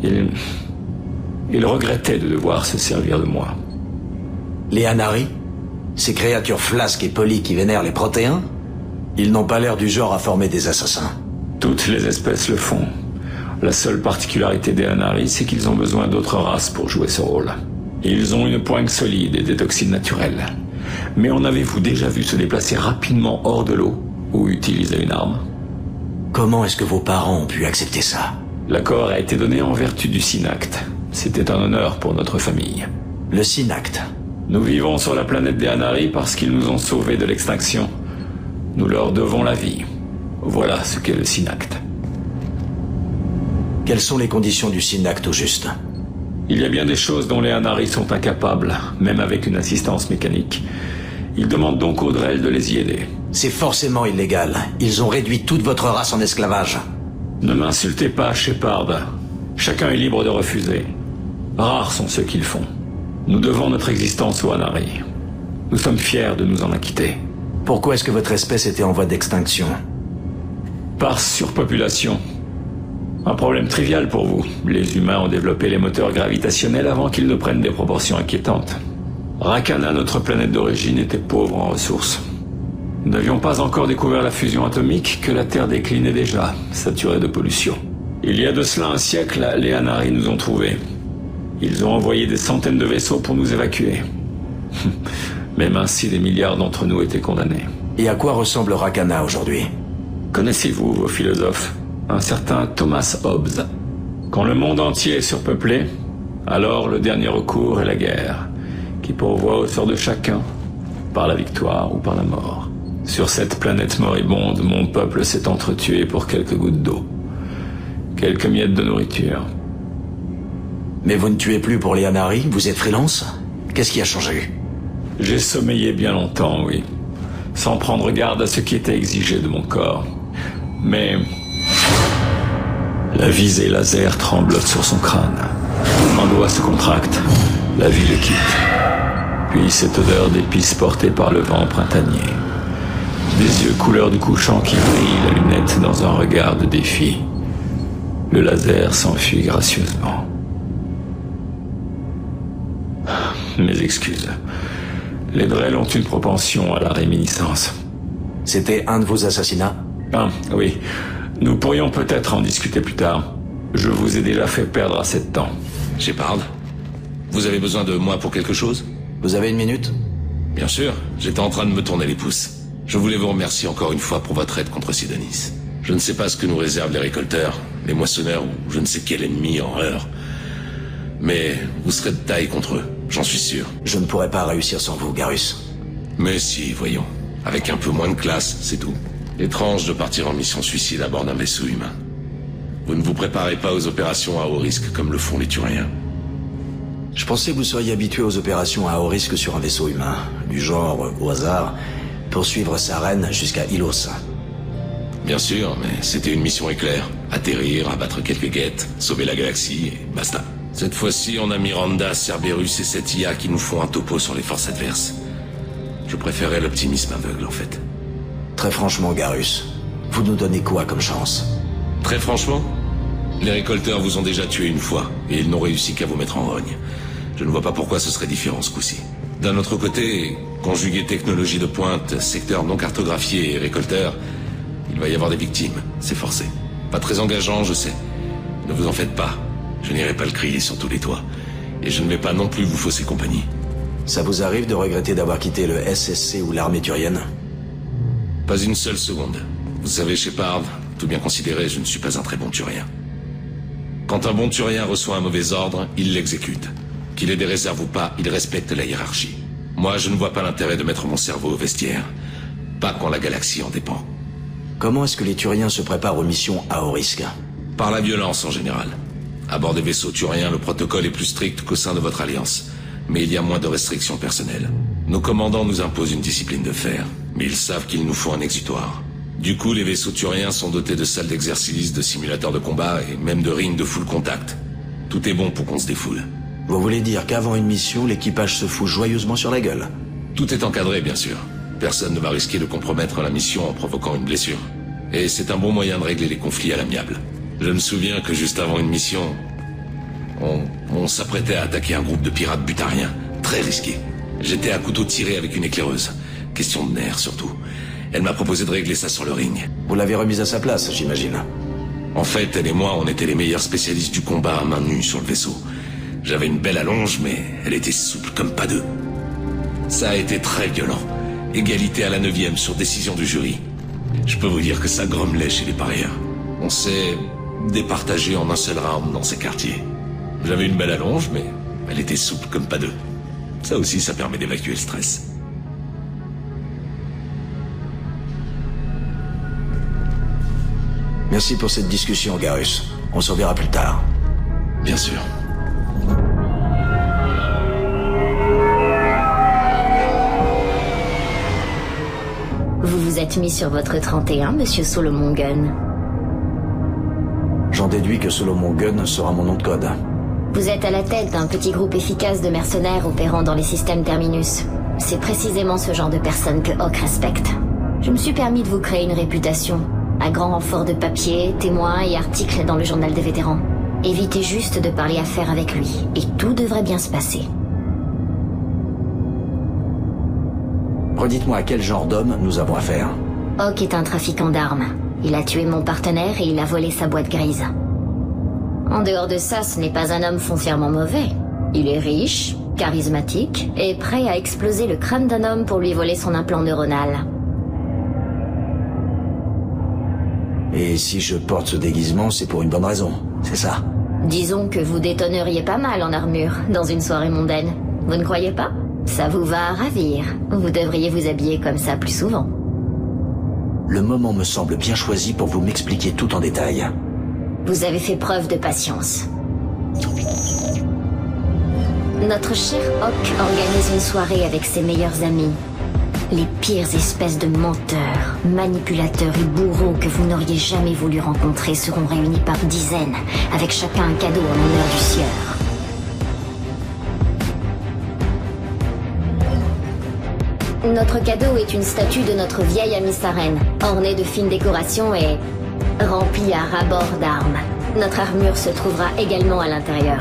Ils regrettaient de devoir se servir de moi. Les Anari? Ces créatures flasques et polies qui vénèrent les Protéens? Ils n'ont pas l'air du genre à former des assassins. Toutes les espèces le font. La seule particularité des Anari, c'est qu'ils ont besoin d'autres races pour jouer ce rôle. Ils ont une poigne solide et des toxines naturelles. Mais en avez-vous déjà vu se déplacer rapidement hors de l'eau ou utiliser une arme? Comment est-ce que vos parents ont pu accepter ça? L'accord a été donné en vertu du Synacte. C'était un honneur pour notre famille. Le Synacte? Nous vivons sur la planète des Anari parce qu'ils nous ont sauvés de l'extinction. Nous leur devons la vie. Voilà ce qu'est le Synacte. Quelles sont les conditions du Synacte au juste? Il y a bien des choses dont les Anari sont incapables, même avec une assistance mécanique. Ils demandent donc aux Drell de les y aider. C'est forcément illégal. Ils ont réduit toute votre race en esclavage. Ne m'insultez pas, Shepard. Chacun est libre de refuser. Rares sont ceux qui le font. Nous devons notre existence aux Anari. Nous sommes fiers de nous en acquitter. Pourquoi est-ce que votre espèce était en voie d'extinction? Par surpopulation. Un problème trivial pour vous. Les humains ont développé les moteurs gravitationnels avant qu'ils ne prennent des proportions inquiétantes. Rakana, notre planète d'origine, était pauvre en ressources. Nous n'avions pas encore découvert la fusion atomique que la Terre déclinait déjà, saturée de pollution. Il y a de cela un siècle, les Anari nous ont trouvés. Ils ont envoyé des centaines de vaisseaux pour nous évacuer. Même ainsi, des milliards d'entre nous étaient condamnés. Et à quoi ressemble Rakana aujourd'hui? Connaissez-vous vos philosophes? Un certain Thomas Hobbes. Quand le monde entier est surpeuplé, alors le dernier recours est la guerre, qui pourvoit au sort de chacun, par la victoire ou par la mort. Sur cette planète moribonde, mon peuple s'est entretué pour quelques gouttes d'eau. Quelques miettes de nourriture. Mais vous ne tuez plus pour les Anari? Vous êtes freelance? Qu'est-ce qui a changé? J'ai sommeillé bien longtemps, oui. Sans prendre garde à ce qui était exigé de mon corps. Mais la visée laser tremblote sur son crâne. Un doigt se contracte. La vie le quitte. Puis cette odeur d'épices portée par le vent printanier. Des yeux couleur du couchant qui brillent, la lunette dans un regard de défi. Le laser s'enfuit gracieusement. Mes excuses. Les Drell ont une propension à la réminiscence. C'était un de vos assassinats? Ah, oui. Nous pourrions peut-être en discuter plus tard. Je vous ai déjà fait perdre assez de temps. Shepard, vous avez besoin de moi pour quelque chose? Vous avez une minute? Bien sûr, j'étais en train de me tourner les pouces. Je voulais vous remercier encore une fois pour votre aide contre Sidonis. Je ne sais pas ce que nous réservent les récolteurs, les moissonneurs ou je ne sais quel ennemi horreur. Mais vous serez de taille contre eux, j'en suis sûr. Je ne pourrais pas réussir sans vous, Garrus. Mais si, voyons. Avec un peu moins de classe, c'est tout. Étrange de partir en mission suicide à bord d'un vaisseau humain. Vous ne vous préparez pas aux opérations à haut risque comme le font les Turiens. Je pensais que vous seriez habitué aux opérations à haut risque sur un vaisseau humain, du genre, au hasard, poursuivre sa reine jusqu'à Ilos. Bien sûr, mais c'était une mission éclair. Atterrir, abattre quelques guettes, sauver la galaxie, et basta. Cette fois-ci, on a Miranda, Cerberus et cette IA qui nous font un topo sur les forces adverses. Je préférais l'optimisme aveugle, en fait. Très franchement, Garrus, vous nous donnez quoi comme chance? Très franchement, les récolteurs vous ont déjà tué une fois, et ils n'ont réussi qu'à vous mettre en rogne. Je ne vois pas pourquoi ce serait différent ce coup-ci. D'un autre côté, conjuguer technologie de pointe, secteur non cartographié et récolteurs, il va y avoir des victimes, c'est forcé. Pas très engageant, je sais. Ne vous en faites pas. Je n'irai pas le crier sur tous les toits. Et je ne vais pas non plus vous fausser compagnie. Ça vous arrive de regretter d'avoir quitté le SSC ou l'armée turienne? Pas une seule seconde. Vous savez, Shepard, tout bien considéré, je ne suis pas un très bon turien. Quand un bon turien reçoit un mauvais ordre, il l'exécute. Qu'il ait des réserves ou pas, il respecte la hiérarchie. Moi, je ne vois pas l'intérêt de mettre mon cerveau au vestiaire. Pas quand la galaxie en dépend. Comment est-ce que les Turiens se préparent aux missions à haut risque? Par la violence en général. À bord des vaisseaux turiens, le protocole est plus strict qu'au sein de votre alliance. Mais il y a moins de restrictions personnelles. Nos commandants nous imposent une discipline de fer, mais ils savent qu'il nous faut un exutoire. Du coup, les vaisseaux turiens sont dotés de salles d'exercice, de simulateurs de combat et même de rings de full contact. Tout est bon pour qu'on se défoule. Vous voulez dire qu'avant une mission, l'équipage se fout joyeusement sur la gueule? Tout est encadré, bien sûr. Personne ne va risquer de compromettre la mission en provoquant une blessure. Et c'est un bon moyen de régler les conflits à l'amiable. Je me souviens que juste avant une mission, on s'apprêtait à attaquer un groupe de pirates butariens. Très risqué. J'étais à couteau tiré avec une éclaireuse. Question de nerfs, surtout. Elle m'a proposé de régler ça sur le ring. Vous l'avez remise à sa place, j'imagine. En fait, elle et moi, on était les meilleurs spécialistes du combat à main nue sur le vaisseau. J'avais une belle allonge, mais elle était souple comme pas deux. Ça a été très violent. Égalité à la 9e sur décision du jury. Je peux vous dire que ça grommelait chez les parieurs. On s'est départagé en un seul round dans ces quartiers. J'avais une belle allonge, mais elle était souple comme pas deux. Ça aussi, ça permet d'évacuer le stress. Merci pour cette discussion, Garrus. On se reverra plus tard. Bien sûr. Vous vous êtes mis sur votre 31, monsieur Solomon Gunn. J'en déduis que Solomon Gunn sera mon nom de code. Vous êtes à la tête d'un petit groupe efficace de mercenaires opérant dans les systèmes Terminus. C'est précisément ce genre de personnes que Hawk respecte. Je me suis permis de vous créer une réputation. Un grand renfort de papier, témoins et articles dans le journal des vétérans. Évitez juste de parler affaires avec lui, et tout devrait bien se passer. Redites-moi à quel genre d'homme nous avons affaire. Hawk est un trafiquant d'armes. Il a tué mon partenaire et il a volé sa boîte grise. En dehors de ça, ce n'est pas un homme foncièrement mauvais. Il est riche, charismatique, et prêt à exploser le crâne d'un homme pour lui voler son implant neuronal. Et si je porte ce déguisement, c'est pour une bonne raison, c'est ça? Disons que vous détonneriez pas mal en armure dans une soirée mondaine. Vous ne croyez pas? Ça vous va à ravir. Vous devriez vous habiller comme ça plus souvent. Le moment me semble bien choisi pour vous m'expliquer tout en détail. Vous avez fait preuve de patience. Notre cher Hawk organise une soirée avec ses meilleurs amis. Les pires espèces de menteurs, manipulateurs et bourreaux que vous n'auriez jamais voulu rencontrer seront réunis par dizaines, avec chacun un cadeau en l'honneur du sieur. Notre cadeau est une statue de notre vieille amie Saren, ornée de fines décorations et remplie à ras-bord d'armes. Notre armure se trouvera également à l'intérieur.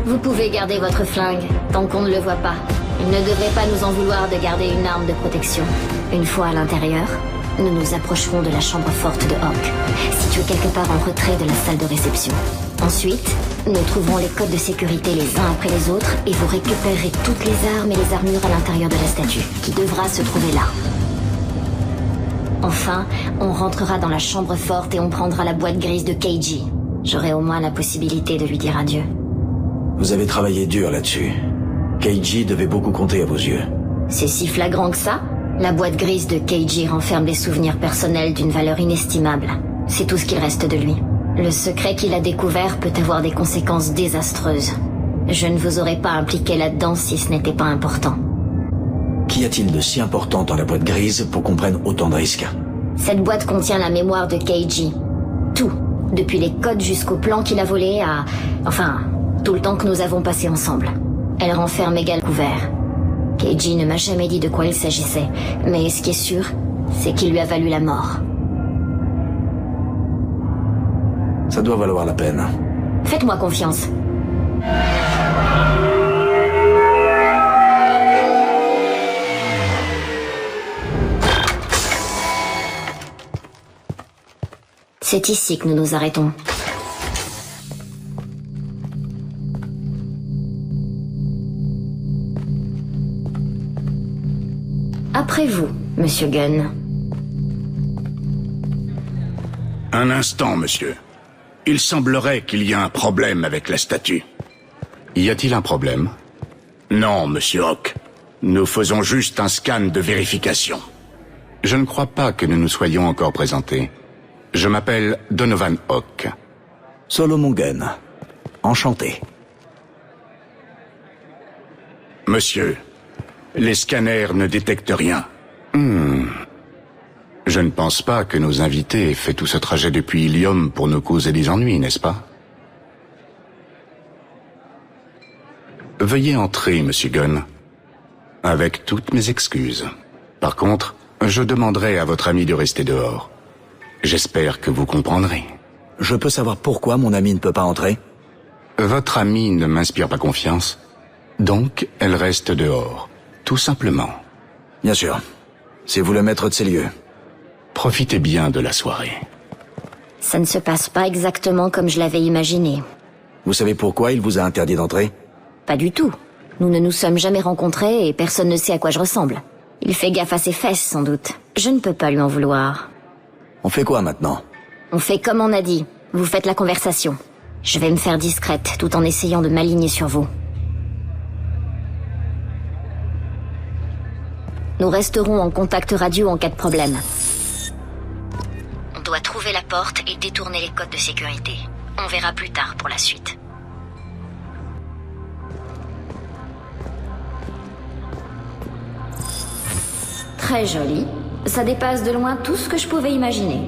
Vous pouvez garder votre flingue, tant qu'on ne le voit pas. Il ne devrait pas nous en vouloir de garder une arme de protection. Une fois à l'intérieur, nous nous approcherons de la chambre forte de Hawk, située quelque part en retrait de la salle de réception. Ensuite, nous trouverons les codes de sécurité les uns après les autres et vous récupérerez toutes les armes et les armures à l'intérieur de la statue, qui devra se trouver là. Enfin, on rentrera dans la chambre forte et on prendra la boîte grise de KG. J'aurai au moins la possibilité de lui dire adieu. Vous avez travaillé dur là-dessus. KG devait beaucoup compter à vos yeux. C'est si flagrant que ça? La boîte grise de KG renferme des souvenirs personnels d'une valeur inestimable. C'est tout ce qu'il reste de lui. Le secret qu'il a découvert peut avoir des conséquences désastreuses. Je ne vous aurais pas impliqué là-dedans si ce n'était pas important. Qu'y a-t-il de si important dans la boîte grise pour qu'on prenne autant de risques? Cette boîte contient la mémoire de KG. Tout. Depuis les codes jusqu'au plan qu'il a volé à... enfin, Tout le temps que nous avons passé ensemble. Elle renferme également couvert. Keiji ne m'a jamais dit de quoi il s'agissait, mais ce qui est sûr, c'est qu'il lui a valu la mort. Ça doit valoir la peine. Faites-moi confiance. C'est ici que nous nous arrêtons. Après vous, Monsieur Gunn. Un instant, monsieur. Il semblerait qu'il y a un problème avec la statue. Y a-t-il un problème? Non, monsieur Hawk. Nous faisons juste un scan de vérification. Je ne crois pas que nous nous soyons encore présentés. Je m'appelle Donovan Hawk. Solomon Gunn. Enchanté. Monsieur, les scanners ne détectent rien. Je ne pense pas que nos invités aient fait tout ce trajet depuis Ilium pour nous causer des ennuis, n'est-ce pas? Veuillez entrer, monsieur Gunn. Avec toutes mes excuses. Par contre, je demanderai à votre ami de rester dehors. J'espère que vous comprendrez. Je peux savoir pourquoi mon ami ne peut pas entrer? Votre amie ne m'inspire pas confiance. Donc, elle reste dehors. Tout simplement. Bien sûr. C'est vous le maître de ces lieux. Profitez bien de la soirée. Ça ne se passe pas exactement comme je l'avais imaginé. Vous savez pourquoi il vous a interdit d'entrer? Pas du tout. Nous ne nous sommes jamais rencontrés et personne ne sait à quoi je ressemble. Il fait gaffe à ses fesses, sans doute. Je ne peux pas lui en vouloir. On fait quoi maintenant? On fait comme on a dit. Vous faites la conversation. Je vais me faire discrète tout en essayant de m'aligner sur vous. Nous resterons en contact radio en cas de problème. On doit trouver la porte et détourner les codes de sécurité. On verra plus tard pour la suite. Très joli. Ça dépasse de loin tout ce que je pouvais imaginer.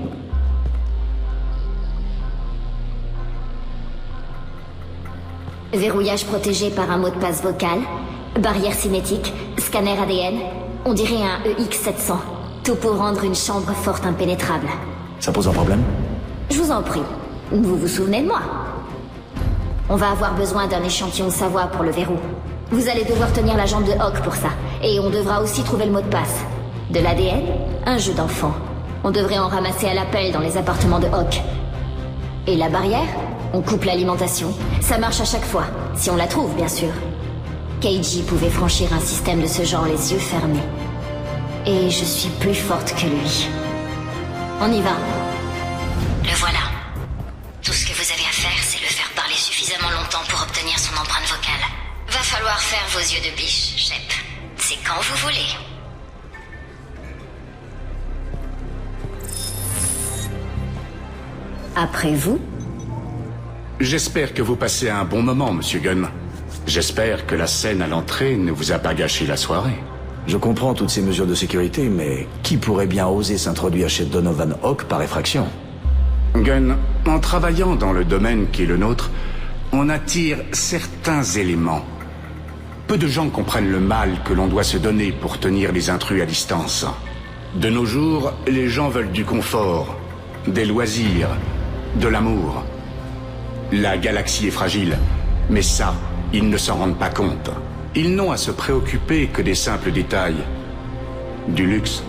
Verrouillage protégé par un mot de passe vocal, barrière cinétique, scanner ADN, on dirait un EX700. Tout pour rendre une chambre forte impénétrable. Ça pose un problème? Je vous en prie. Vous vous souvenez de moi? On va avoir besoin d'un échantillon de savoir pour le verrou. Vous allez devoir tenir la jambe de Hawk pour ça. Et on devra aussi trouver le mot de passe. De l'ADN, un jeu d'enfant. On devrait en ramasser à l'appel dans les appartements de Hawk. Et la barrière? On coupe l'alimentation. Ça marche à chaque fois, si on la trouve, bien sûr. Keiji pouvait franchir un système de ce genre les yeux fermés. Et je suis plus forte que lui. On y va. Le voilà. Tout ce que vous avez à faire, c'est le faire parler suffisamment longtemps pour obtenir son empreinte vocale. Va falloir faire vos yeux de biche, Shep. C'est quand vous voulez. Après vous? J'espère que vous passez un bon moment, monsieur Gunn. J'espère que la scène à l'entrée ne vous a pas gâché la soirée. Je comprends toutes ces mesures de sécurité, mais qui pourrait bien oser s'introduire chez Donovan Hawk par effraction? Gunn, en travaillant dans le domaine qui est le nôtre, on attire certains éléments. Peu de gens comprennent le mal que l'on doit se donner pour tenir les intrus à distance. De nos jours, les gens veulent du confort, des loisirs, de l'amour. La galaxie est fragile, mais ça, ils ne s'en rendent pas compte. Ils n'ont à se préoccuper que des simples détails. Du luxe.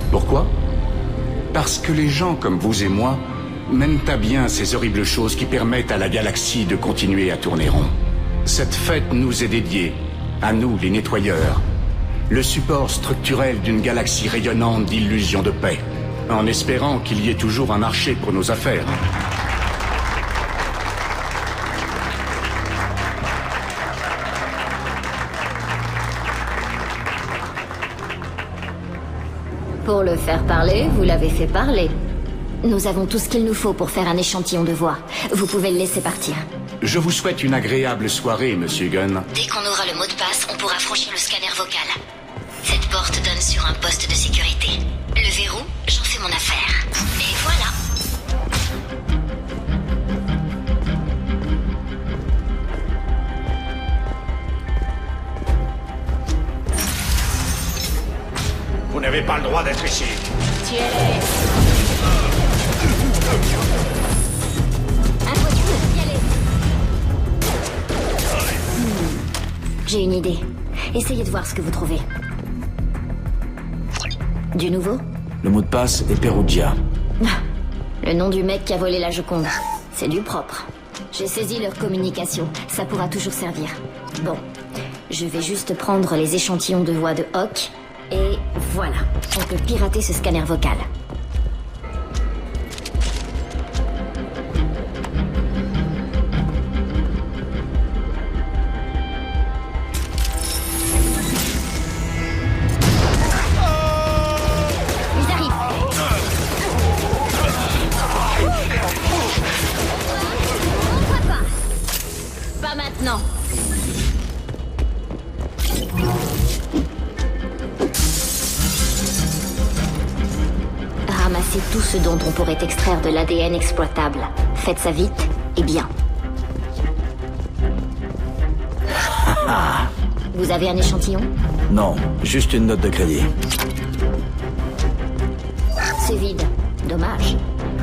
Pourquoi? Parce que les gens comme vous et moi mènent à bien ces horribles choses qui permettent à la galaxie de continuer à tourner rond. Cette fête nous est dédiée, à nous les nettoyeurs, le support structurel d'une galaxie rayonnante d'illusions de paix, en espérant qu'il y ait toujours un marché pour nos affaires. Pour le faire parler, vous l'avez fait parler. Nous avons tout ce qu'il nous faut pour faire un échantillon de voix. Vous pouvez le laisser partir. Je vous souhaite une agréable soirée, monsieur Gunn. Dès qu'on aura le mot de passe, on pourra franchir le scanner vocal. Cette porte donne sur un poste de sécurité. Le verrou, j'en fais mon affaire. Et voilà. n'avez pas le droit d'être ici. Tuez-les. Impossible d'y aller. J'ai une idée. Essayez de voir ce que vous trouvez. Du nouveau? Le mot de passe est Perugia. Le nom du mec qui a volé la Joconde. C'est du propre. J'ai saisi leur communication. Ça pourra toujours servir. Bon. Je vais juste prendre les échantillons de voix de Hawk. Et voilà. On peut pirater ce scanner vocal. Non. Ramassez tout ce dont on pourrait extraire de l'ADN exploitable. Faites ça vite et bien. Vous avez un échantillon? Non, juste une note de crédit. C'est vide. Dommage.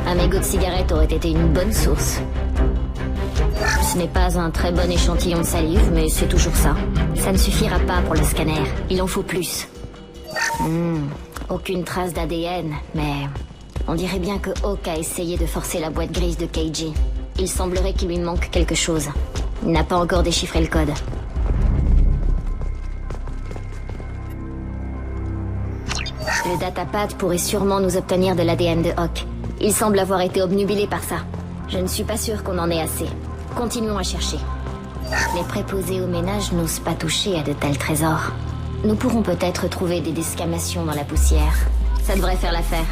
Un mégot de cigarette aurait été une bonne source. Ce n'est pas un très bon échantillon de salive, mais c'est toujours ça. Ça ne suffira pas pour le scanner. Il en faut plus. Aucune trace d'ADN, mais... on dirait bien que Hawk a essayé de forcer la boîte grise de Keiji. Il semblerait qu'il lui manque quelque chose. Il n'a pas encore déchiffré le code. Le datapad pourrait sûrement nous obtenir de l'ADN de Hawk. Il semble avoir été obnubilé par ça. Je ne suis pas sûre qu'on en ait assez. Continuons à chercher. Les préposés au ménage n'osent pas toucher à de tels trésors. Nous pourrons peut-être trouver des desquamations dans la poussière. Ça devrait faire l'affaire.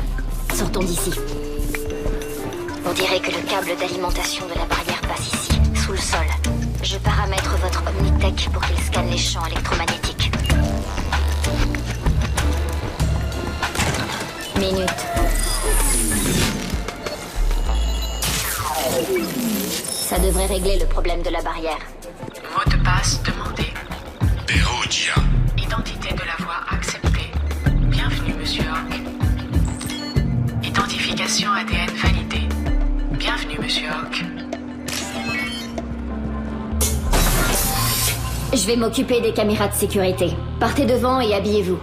Sortons d'ici. On dirait que le câble d'alimentation de la barrière passe ici, sous le sol. Je paramètre votre Omnitech pour qu'il scanne les champs électromagnétiques. Minute. Ça devrait régler le problème de la barrière. Mot de passe demandé. Perugia. Identité de la voix acceptée. Bienvenue, monsieur Hawk. Identification ADN validée. Bienvenue, monsieur Hawk. Je vais m'occuper des caméras de sécurité. Partez devant et habillez-vous.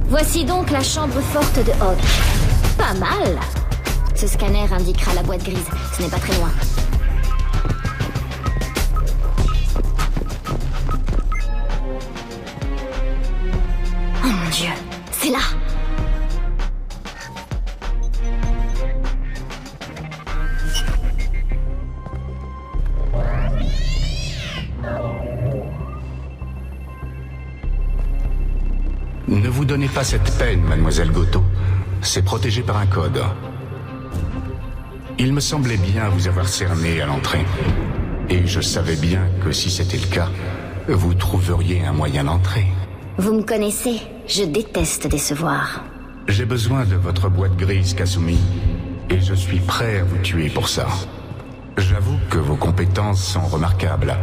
Voici donc la chambre forte de Hawk. Pas mal. Ce scanner indiquera la boîte grise. Ce n'est pas très loin. Oh mon Dieu, c'est là. Ne vous donnez pas cette peine, mademoiselle Goto. C'est protégé par un code. Il me semblait bien vous avoir cerné à l'entrée. Et je savais bien que si c'était le cas, vous trouveriez un moyen d'entrer. Vous me connaissez, je déteste décevoir. J'ai besoin de votre boîte grise, Kasumi. Et je suis prêt à vous tuer pour ça. J'avoue que vos compétences sont remarquables.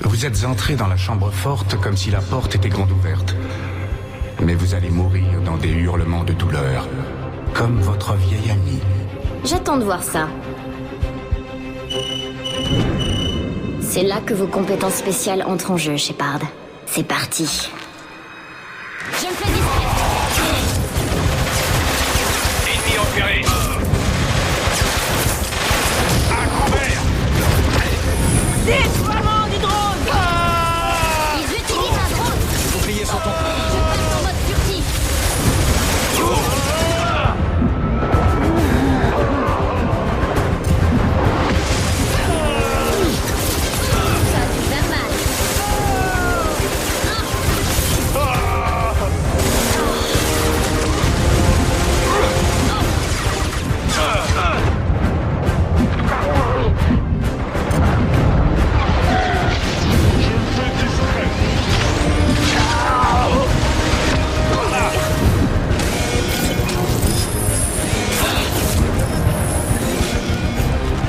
Vous êtes entré dans la chambre forte comme si la porte était grande ouverte. Mais vous allez mourir dans des hurlements de douleur, comme votre vieil ami. J'attends de voir ça. C'est là que vos compétences spéciales entrent en jeu, Shepard. C'est parti. Je me fais discret. Ennemi repéré. À couvert. Déploiement du drone. Ils utilisent un drone. Les boucliers sont en place. Je passe en mode furtif. Ça a dû faire mal.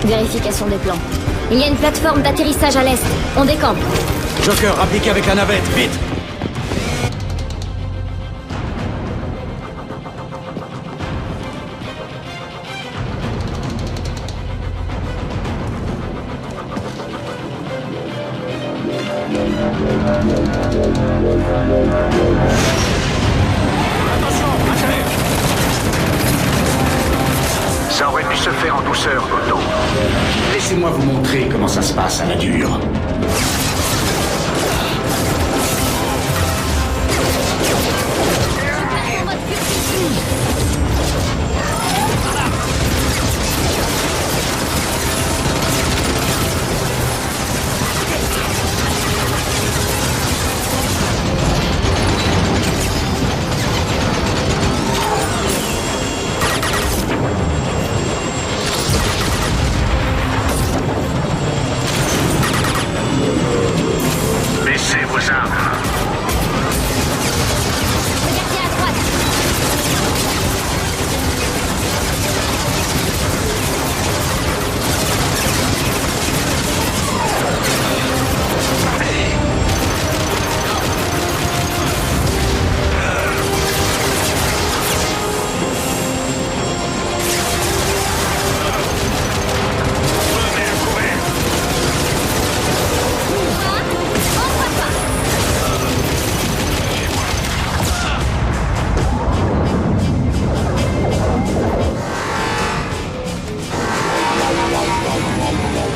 Vérification des plans. Il y a une plateforme d'atterrissage à l'est. On décampe. Joker, appliqué avec la navette, vite! Ça aurait pu se faire en douceur, Otto. Laissez-moi vous montrer comment ça se passe à la dure. Baissez vos armes. Regardez à droite.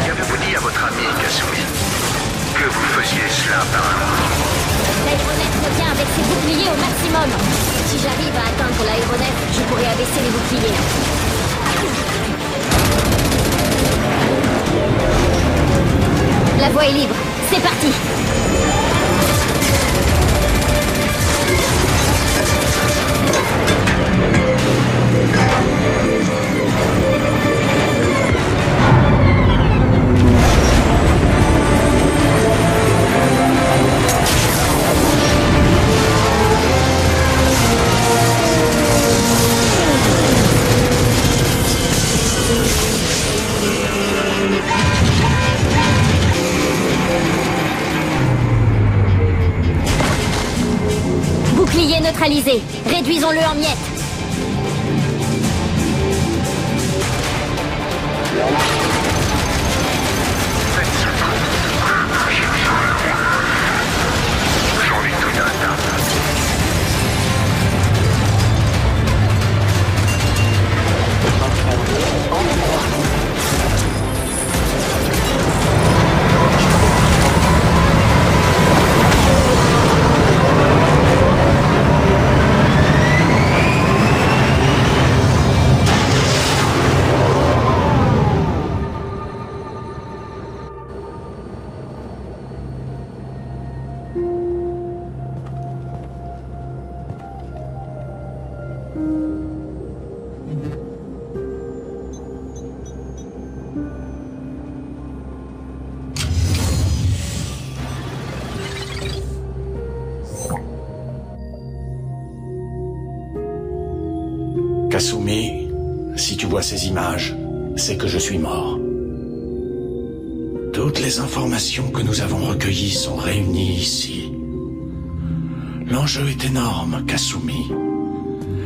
Qu'avez-vous dit à votre ami, Kasumi? Que vous faisiez cela apparemment? L'aéronef me tient avec ses boucliers au maximum. Si j'arrive à atteindre l'aéronef, je pourrai abaisser les boucliers. La voie est libre. C'est parti. Bouclier neutralisé. Réduisons-le en miettes. Kasumi, si tu vois ces images, c'est que je suis mort. Toutes les informations que nous avons recueillies sont réunies ici. L'enjeu est énorme, Kasumi.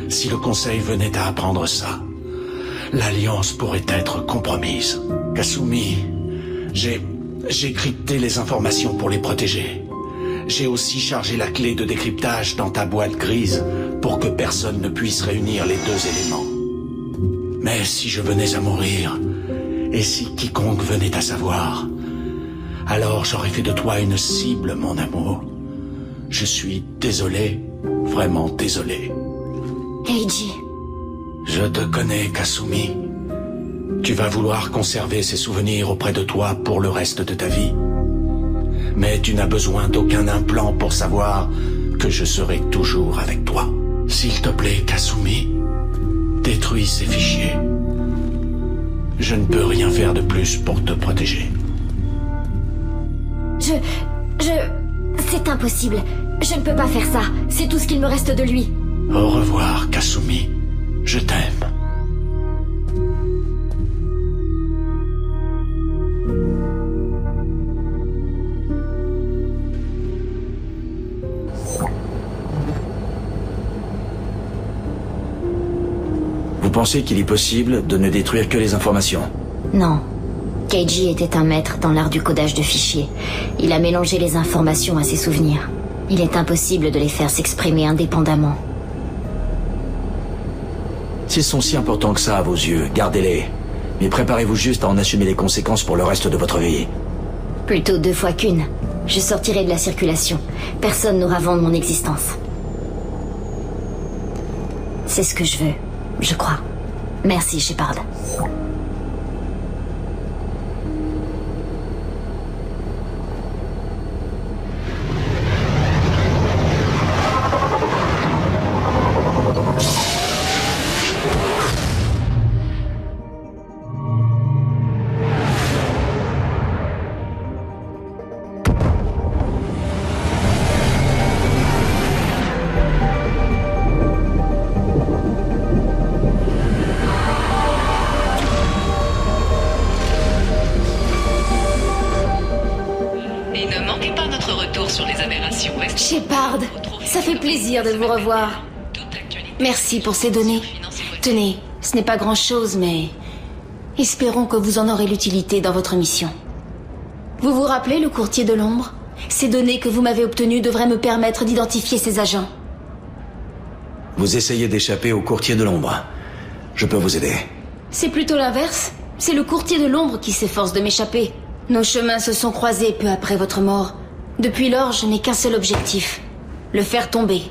Si le Conseil venait à apprendre ça, l'Alliance pourrait être compromise. Kasumi, j'ai crypté les informations pour les protéger. J'ai aussi chargé la clé de décryptage dans ta boîte grise pour que personne ne puisse réunir les deux éléments. Mais si je venais à mourir, et si quiconque venait à savoir, alors j'aurais fait de toi une cible, mon amour. Je suis désolé, vraiment désolé. Keiji. Je te connais, Kasumi. Tu vas vouloir conserver ces souvenirs auprès de toi pour le reste de ta vie. Mais tu n'as besoin d'aucun implant pour savoir que je serai toujours avec toi. S'il te plaît, Kasumi, détruis ces fichiers. Je ne peux rien faire de plus pour te protéger. C'est impossible. Je ne peux pas faire ça. C'est tout ce qu'il me reste de lui. Au revoir, Kasumi. Je t'aime. Vous pensez qu'il est possible de ne détruire que les informations? Non. Keiji était un maître dans l'art du codage de fichiers. Il a mélangé les informations à ses souvenirs. Il est impossible de les faire s'exprimer indépendamment. S'ils sont si importants que ça à vos yeux, gardez-les. Mais préparez-vous juste à en assumer les conséquences pour le reste de votre vie. Plutôt 2 fois qu'une. Je sortirai de la circulation. Personne n'aura vent de mon existence. C'est ce que je veux, je crois. Merci, Shepard. Shepard, ça fait plaisir de vous revoir. Merci pour ces données. Tenez, ce n'est pas grand-chose, mais espérons que vous en aurez l'utilité dans votre mission. Vous vous rappelez le courtier de l'ombre? Ces données que vous m'avez obtenues devraient me permettre d'identifier ces agents. Vous essayez d'échapper au courtier de l'ombre. Je peux vous aider. C'est plutôt l'inverse. C'est le courtier de l'ombre qui s'efforce de m'échapper. Nos chemins se sont croisés peu après votre mort. Depuis lors, je n'ai qu'un seul objectif. Le faire tomber.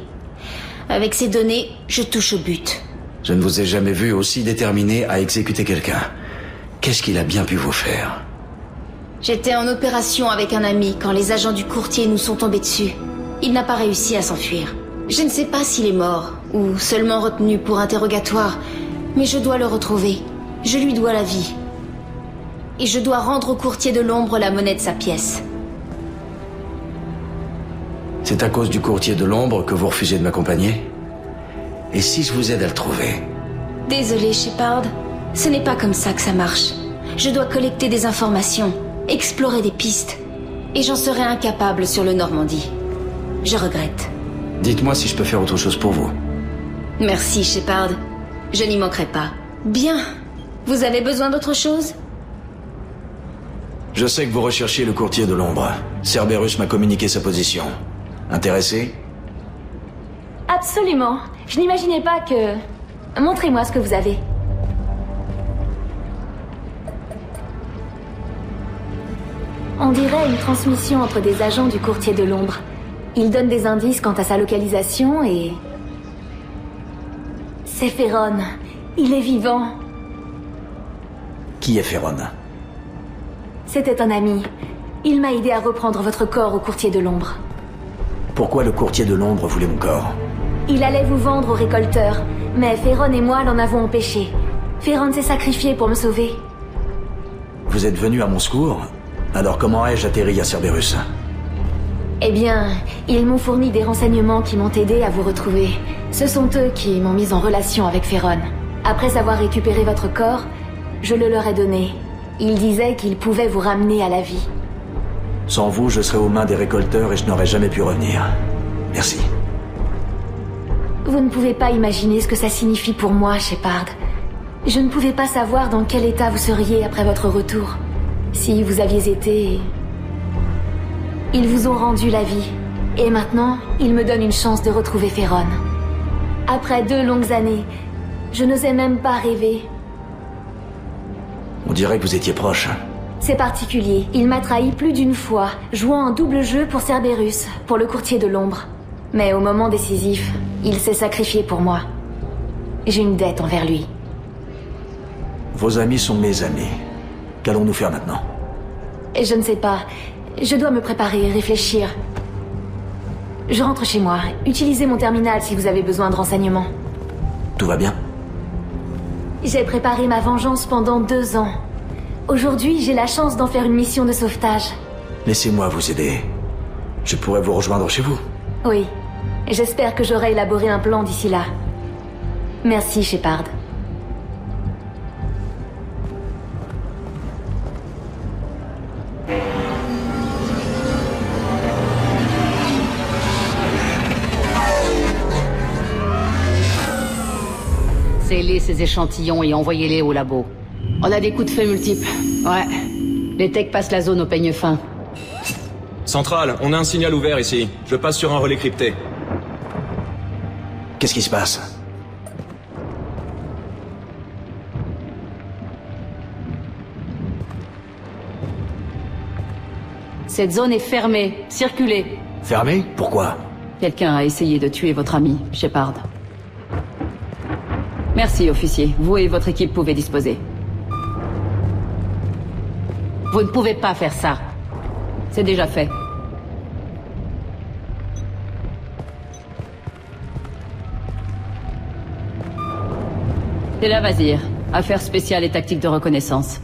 Avec ces données, je touche au but. Je ne vous ai jamais vu aussi déterminé à exécuter quelqu'un. Qu'est-ce qu'il a bien pu vous faire? J'étais en opération avec un ami quand les agents du courtier nous sont tombés dessus. Il n'a pas réussi à s'enfuir. Je ne sais pas s'il est mort, ou seulement retenu pour interrogatoire, mais je dois le retrouver. Je lui dois la vie. Et je dois rendre au courtier de l'ombre la monnaie de sa pièce. C'est à cause du courtier de l'ombre que vous refusez de m'accompagner? Et si je vous aide à le trouver? Désolé, Shepard. Ce n'est pas comme ça que ça marche. Je dois collecter des informations, explorer des pistes. Et j'en serai incapable sur le Normandie. Je regrette. Dites-moi si je peux faire autre chose pour vous. Merci, Shepard. Je n'y manquerai pas. Bien. Vous avez besoin d'autre chose? Je sais que vous recherchez le courtier de l'ombre. Cerberus m'a communiqué sa position. Intéressé? Absolument. Je n'imaginais pas que... Montrez-moi ce que vous avez. On dirait une transmission entre des agents du courtier de l'ombre. Il donne des indices quant à sa localisation et... C'est Feron. Il est vivant. Qui est Feron? C'était un ami. Il m'a aidé à reprendre votre corps au courtier de l'ombre. Pourquoi le courtier de l'ombre voulait mon corps? Il allait vous vendre au récolteur, mais Feron et moi l'en avons empêché. Feron s'est sacrifié pour me sauver. Vous êtes venu à mon secours? Alors comment ai-je atterri à Cerberus? Eh bien, ils m'ont fourni des renseignements qui m'ont aidé à vous retrouver. Ce sont eux qui m'ont mis en relation avec Feron. Après avoir récupéré votre corps, je le leur ai donné. Ils disaient qu'ils pouvaient vous ramener à la vie. Sans vous, je serais aux mains des récolteurs et je n'aurais jamais pu revenir. Merci. Vous ne pouvez pas imaginer ce que ça signifie pour moi, Shepard. Je ne pouvais pas savoir dans quel état vous seriez après votre retour. Si vous aviez été... Ils vous ont rendu la vie. Et maintenant, il me donne une chance de retrouver Feron. Après 2 longues années, je n'osais même pas rêver. On dirait que vous étiez proche. C'est particulier. Il m'a trahi plus d'une fois, jouant un double jeu pour Cerberus, pour le courtier de l'ombre. Mais au moment décisif, il s'est sacrifié pour moi. J'ai une dette envers lui. Vos amis sont mes amis. Qu'allons-nous faire maintenant? Et je ne sais pas. Je dois me préparer, réfléchir. Je rentre chez moi. Utilisez mon terminal si vous avez besoin de renseignements. Tout va bien? J'ai préparé ma vengeance pendant 2 ans. Aujourd'hui, j'ai la chance d'en faire une mission de sauvetage. Laissez-moi vous aider. Je pourrais vous rejoindre chez vous. Oui. J'espère que j'aurai élaboré un plan d'ici là. Merci, Shepard. Scellez ces échantillons et envoyez-les au labo. On a des coups de feu multiples. Ouais. Les techs passent la zone au peigne fin. Centrale, on a un signal ouvert ici. Je passe sur un relais crypté. Qu'est-ce qui se passe? Cette zone est fermée. Circulez. Fermée? Pourquoi? Quelqu'un a essayé de tuer votre ami, Shepard. Merci, officier. Vous et votre équipe pouvez disposer. Vous ne pouvez pas faire ça. C'est déjà fait. C'est la Vazir. Affaires spéciales et tactiques de reconnaissance.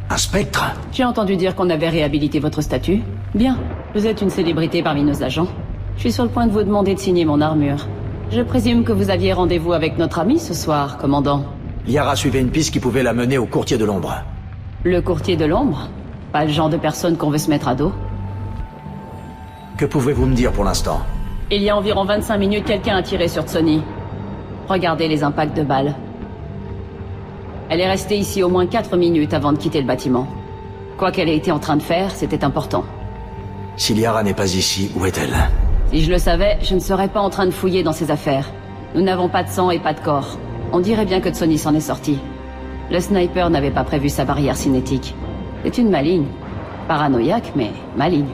Un spectre? J'ai entendu dire qu'on avait réhabilité votre statut. Bien. Vous êtes une célébrité parmi nos agents. Je suis sur le point de vous demander de signer mon armure. Je présume que vous aviez rendez-vous avec notre ami ce soir, commandant. Liara suivait une piste qui pouvait la mener au courtier de l'ombre. Le courtier de l'ombre? Pas le genre de personne qu'on veut se mettre à dos. Que pouvez-vous me dire pour l'instant? Il y a environ 25 minutes, quelqu'un a tiré sur Tsoni. Regardez les impacts de balles. Elle est restée ici au moins 4 minutes avant de quitter le bâtiment. Quoi qu'elle ait été en train de faire, c'était important. Si Liara n'est pas ici, où est-elle? Si je le savais, je ne serais pas en train de fouiller dans ses affaires. Nous n'avons pas de sang et pas de corps. On dirait bien que Tsoni s'en est sorti. Le sniper n'avait pas prévu sa barrière cinétique. C'est une maligne. Paranoïaque, mais maligne.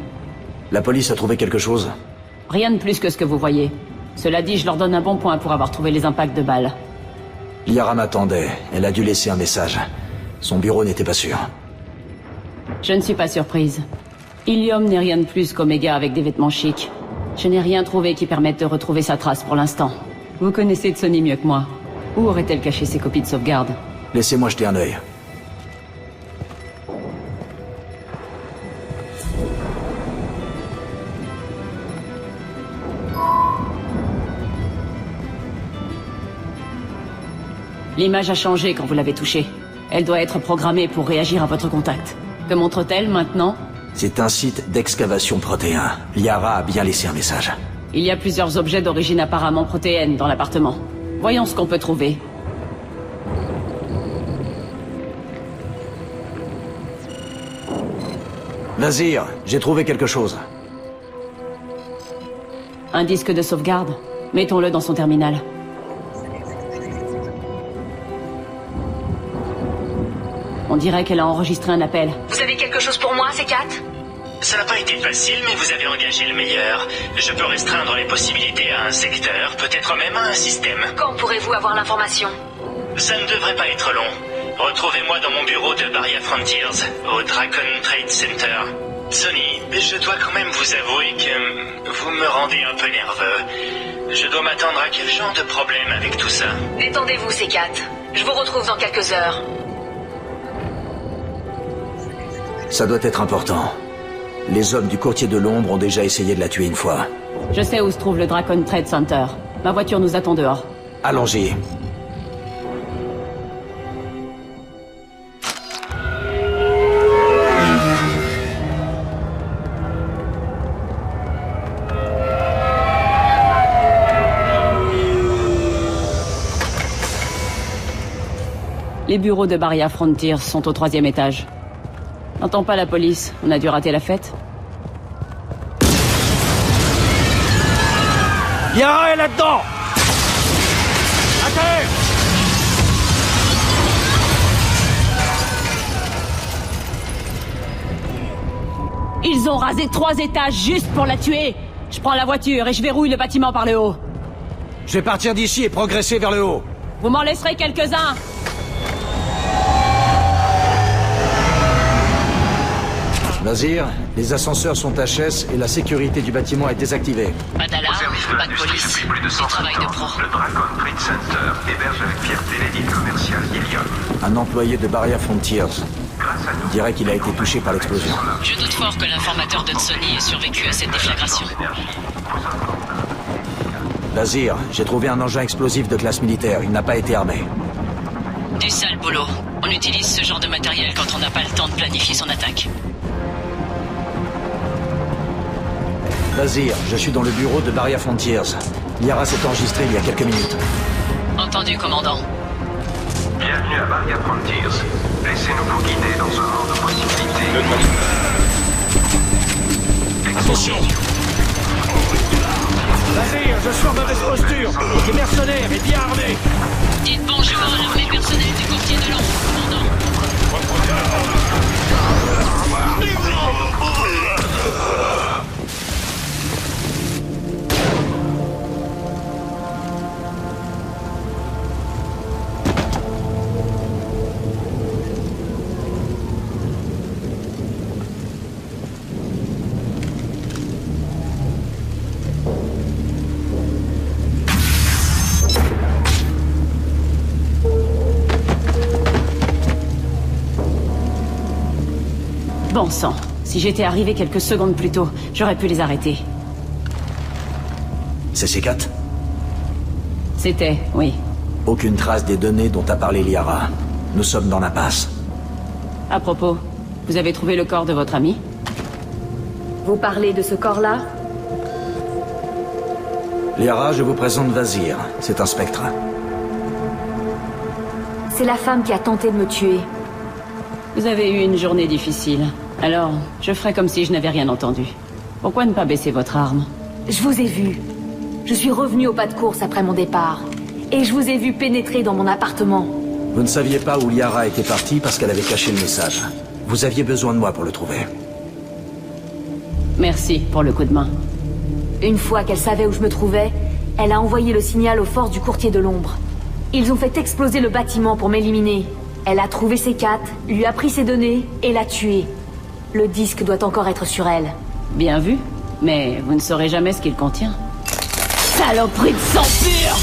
La police a trouvé quelque chose? Rien de plus que ce que vous voyez. Cela dit, je leur donne un bon point pour avoir trouvé les impacts de balles. Liara m'attendait. Elle a dû laisser un message. Son bureau n'était pas sûr. Je ne suis pas surprise. Ilium n'est rien de plus qu'Omega avec des vêtements chics. Je n'ai rien trouvé qui permette de retrouver sa trace pour l'instant. Vous connaissez Tsoni mieux que moi. Où aurait-elle caché ses copies de sauvegarde? Laissez-moi jeter un œil. L'image a changé quand vous l'avez touchée. Elle doit être programmée pour réagir à votre contact. Que montre-t-elle maintenant? C'est un site d'excavation protéin. Liara a bien laissé un message. Il y a plusieurs objets d'origine apparemment protéenne dans l'appartement. Voyons ce qu'on peut trouver. Vazir, j'ai trouvé quelque chose. Un disque de sauvegarde. Mettons-le dans son terminal. On dirait qu'elle a enregistré un appel. Vous avez quelque chose pour moi, C4? Ça n'a pas été facile, mais vous avez engagé le meilleur. Je peux restreindre les possibilités à un secteur, peut-être même à un système. Quand pourrez-vous avoir l'information? Ça ne devrait pas être long. Retrouvez-moi dans mon bureau de Barria Frontiers, au Dragon Trade Center. Tsoni, je dois quand même vous avouer que vous me rendez un peu nerveux. Je dois m'attendre à quel genre de problème avec tout ça? Détendez-vous, C4. Je vous retrouve dans quelques heures. Ça doit être important. Les hommes du courtier de l'ombre ont déjà essayé de la tuer une fois. Je sais où se trouve le Dragon Trade Center. Ma voiture nous attend dehors. Allons-y. Les bureaux de Barria Frontiers sont au 3e étage. N'entends pas la police, on a dû rater la fête. Yara est là-dedans! À terre! Ils ont rasé 3 étages juste pour la tuer. Je prends la voiture et je verrouille le bâtiment par le haut. Je vais partir d'ici et progresser vers le haut. Vous m'en laisserez quelques-uns. Nazir, les ascenseurs sont HS et la sécurité du bâtiment est désactivée. Pas d'alarme, pas de police. Du travail de pro. Le Dracon Trade Center héberge avec fierté l'édite commerciale Ilium. Un employé de Barrier Frontiers. On dirait qu'il a été touché par l'explosion. Je doute fort que l'informateur d'Hudson ait survécu à cette déflagration. Nazir, j'ai trouvé un engin explosif de classe militaire. Il n'a pas été armé. Du sale boulot. On utilise ce genre de matériel quand on n'a pas le temps de planifier son attaque. Nazir, je suis dans le bureau de Barrier Frontiers. Yara s'est enregistrée il y a quelques minutes. Entendu, commandant. Bienvenue à Barrier Frontiers. Laissez-nous vous guider dans un monde de possibilités. Attention! Nazir, je suis en mauvaise posture. Des mercenaires et bien armés. Dites bonjour à l'armée personnelle du courtier de l'ombre, commandant. Bon sang, si j'étais arrivé quelques secondes plus tôt, j'aurais pu les arrêter. C'est C4? C'était, oui. Aucune trace des données dont a parlé Liara. Nous sommes dans l'impasse. À propos, vous avez trouvé le corps de votre ami? Vous parlez de ce corps-là? Liara, je vous présente Vazir. C'est un spectre. C'est la femme qui a tenté de me tuer. Vous avez eu une journée difficile. Alors, je ferai comme si je n'avais rien entendu. Pourquoi ne pas baisser votre arme? Je vous ai vu. Je suis revenu au pas de course après mon départ. Et je vous ai vu pénétrer dans mon appartement. Vous ne saviez pas où Liara était partie parce qu'elle avait caché le message. Vous aviez besoin de moi pour le trouver. Merci pour le coup de main. Une fois qu'elle savait où je me trouvais, elle a envoyé le signal aux forces du courtier de l'ombre. Ils ont fait exploser le bâtiment pour m'éliminer. Elle a trouvé C4, lui a pris ses données et l'a tué. Le disque doit encore être sur elle. Bien vu, mais vous ne saurez jamais ce qu'il contient. Saloperie de sang pur!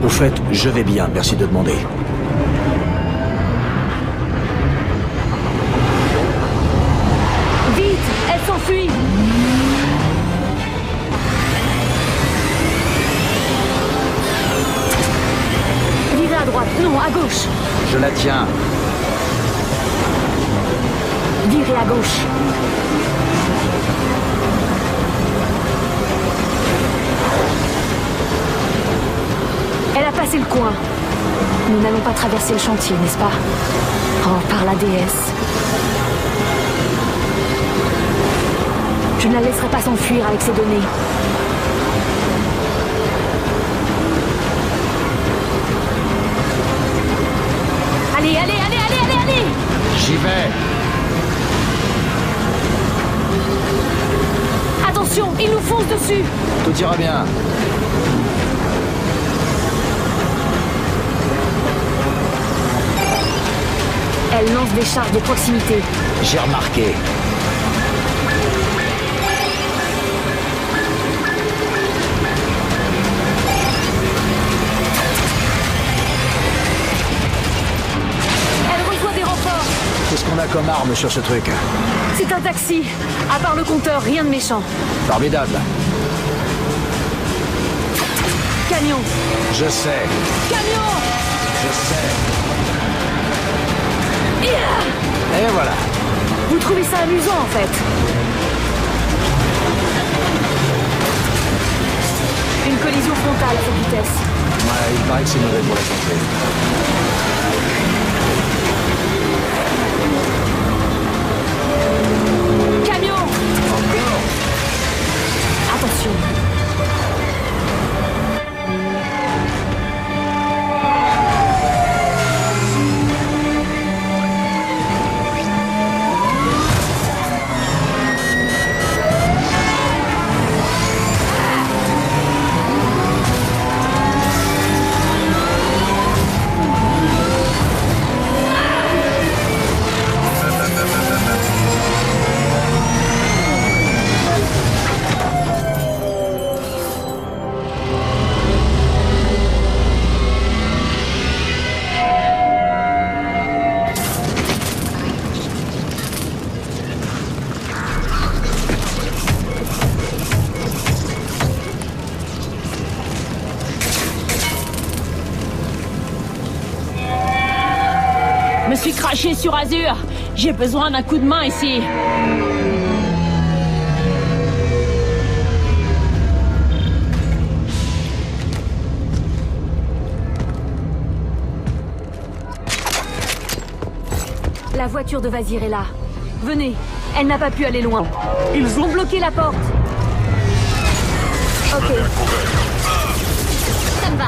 Au fait, je vais bien, merci de demander. Vite, elle s'enfuit! gauche. Je la tiens. Virez à gauche. Elle a passé le coin. Nous n'allons pas traverser le chantier, n'est-ce pas? Oh, par la déesse. Je ne la laisserai pas s'enfuir avec ces données. Allez, allez, allez, allez, allez, allez! J'y vais. Attention, il nous fonce dessus! Tout ira bien. Elle lance des charges de proximité. J'ai remarqué. Elle reçoit des renforts. Qu'est-ce qu'on a comme arme sur ce truc? C'est un taxi. À part le compteur, rien de méchant. Formidable. Camion. Je sais. Camion. Je sais. Yeah. Et voilà. Vous trouvez ça amusant, en fait? Une collision frontale à cette vitesse. Ouais, il paraît que c'est mauvais pour la santé. Camion. Encore. Attention. Je me suis craché sur Azur. J'ai besoin d'un coup de main ici. La voiture de Vazir est là. Venez, elle n'a pas pu aller loin. Ils ont bloqué la porte. Ok. Ça me va.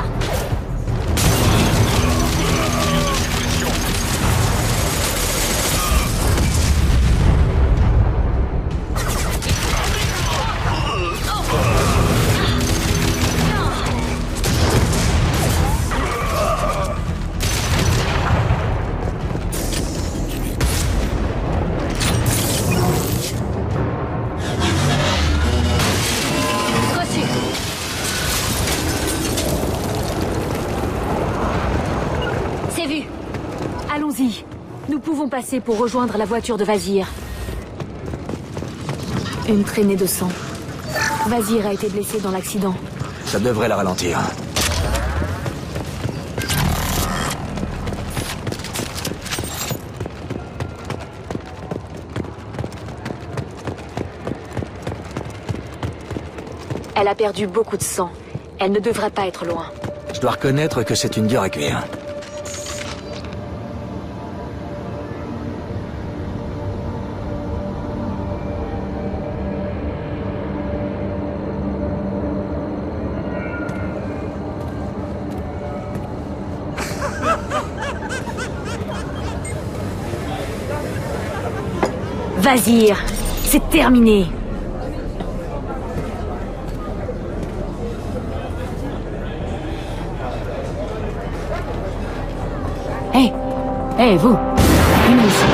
Allons-y. Nous pouvons passer pour rejoindre la voiture de Vazir. Une traînée de sang. Vazir a été blessé dans l'accident. Ça devrait la ralentir. Elle a perdu beaucoup de sang. Elle ne devrait pas être loin. Je dois reconnaître que c'est une dure à cuire. Vazir, c'est terminé. Hé, hey, vous. Venez ici.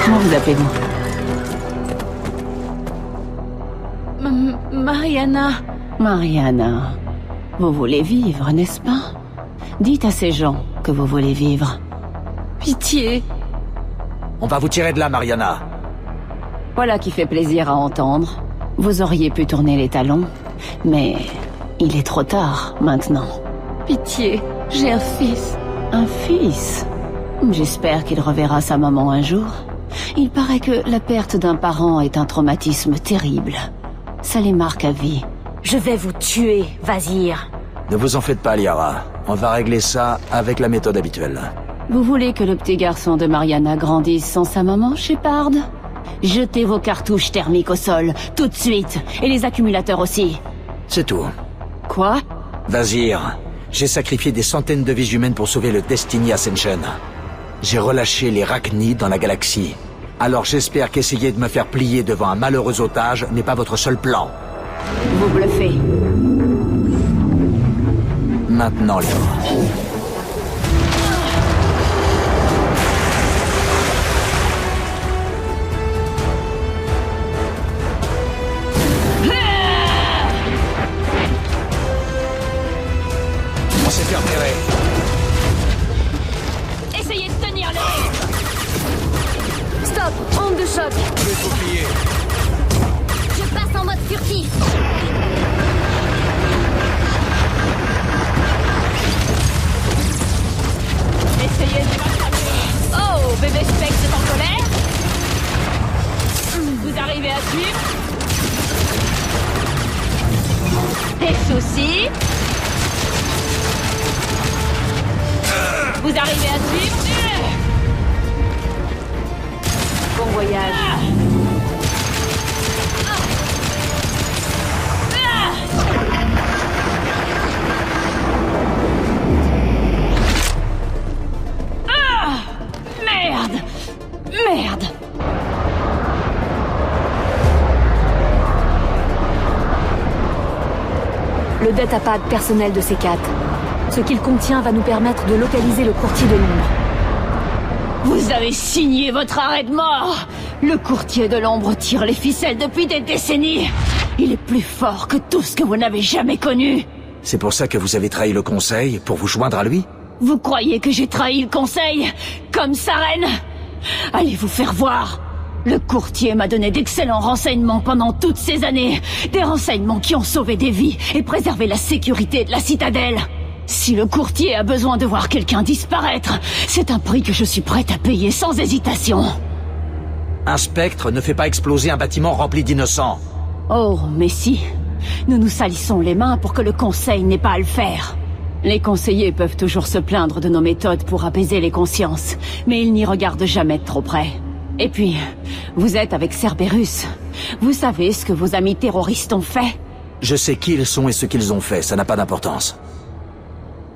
Comment vous appelez-vous? Mariana. Mariana. Vous voulez vivre, n'est-ce pas? Dites à ces gens que vous voulez vivre. Pitié. On va vous tirer de là, Mariana. Voilà qui fait plaisir à entendre. Vous auriez pu tourner les talons, mais il est trop tard maintenant. Pitié, j'ai un fils. Un fils? J'espère qu'il reverra sa maman un jour. Il paraît que la perte d'un parent est un traumatisme terrible. Ça les marque à vie. Je vais vous tuer, Vazir. Ne vous en faites pas, Liara. On va régler ça avec la méthode habituelle. Vous voulez que le petit garçon de Mariana grandisse sans sa maman, Shepard? Jetez vos cartouches thermiques au sol, tout de suite, et les accumulateurs aussi. C'est tout. Quoi? Vazir, j'ai sacrifié des centaines de vies humaines pour sauver le Destiny Ascension. J'ai relâché les Rachni dans la galaxie. Alors j'espère qu'essayer de me faire plier devant un malheureux otage n'est pas votre seul plan. Vous bluffez. Maintenant, Liara. On s'est fait repérer. Essayez de tenir le rythme. Stop, onde de choc. Le bouclier. Je passe en mode furtif. Essayez de m'attraper. Oh, bébé Specs est en colère. Vous arrivez à suivre? Des soucis? Vous arrivez à suivre? Bon voyage. Merde! Merde! Le datapad personnel de C4. Ce qu'il contient va nous permettre de localiser le courtier de l'ombre. Vous avez signé votre arrêt de mort! Le courtier de l'ombre tire les ficelles depuis des décennies! Il est plus fort que tout ce que vous n'avez jamais connu! C'est pour ça que vous avez trahi le conseil, pour vous joindre à lui? Vous croyez que j'ai trahi le conseil? Comme Saren? Allez vous faire voir! Le courtier m'a donné d'excellents renseignements pendant toutes ces années. Des renseignements qui ont sauvé des vies et préservé la sécurité de la citadelle. Si le courtier a besoin de voir quelqu'un disparaître, c'est un prix que je suis prête à payer sans hésitation. Un spectre ne fait pas exploser un bâtiment rempli d'innocents. Oh, mais si. Nous nous salissons les mains pour que le conseil n'ait pas à le faire. Les conseillers peuvent toujours se plaindre de nos méthodes pour apaiser les consciences, mais ils n'y regardent jamais de trop près. Et puis, vous êtes avec Cerberus. Vous savez ce que vos amis terroristes ont fait? Je sais qui ils sont et ce qu'ils ont fait, ça n'a pas d'importance.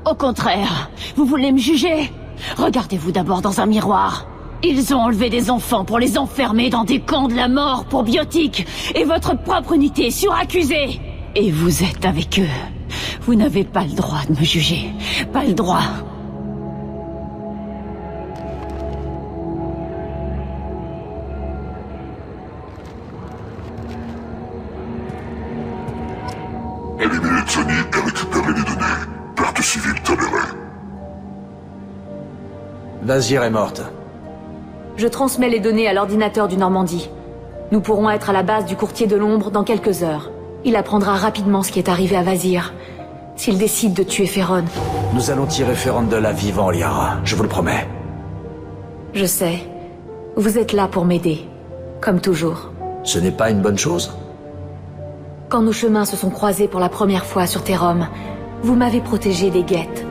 Au contraire, vous voulez me juger? Regardez-vous d'abord dans un miroir. Ils ont enlevé des enfants pour les enfermer dans des camps de la mort pour biotiques, et votre propre unité est suraccusée. Et vous êtes avec eux. Vous n'avez pas le droit de me juger. Pas le droit. Éliminer Sony et récupérer les données. Perte civile tolérée. Vazir est morte. Je transmets les données à l'ordinateur du Normandie. Nous pourrons être à la base du courtier de l'ombre dans quelques heures. Il apprendra rapidement ce qui est arrivé à Vazir. S'il décide de tuer Ferron. Nous allons tirer Ferron de là vivant, Liara. Je vous le promets. Je sais. Vous êtes là pour m'aider. Comme toujours. Ce n'est pas une bonne chose? Quand nos chemins se sont croisés pour la première fois sur Terrum, vous m'avez protégé des guettes.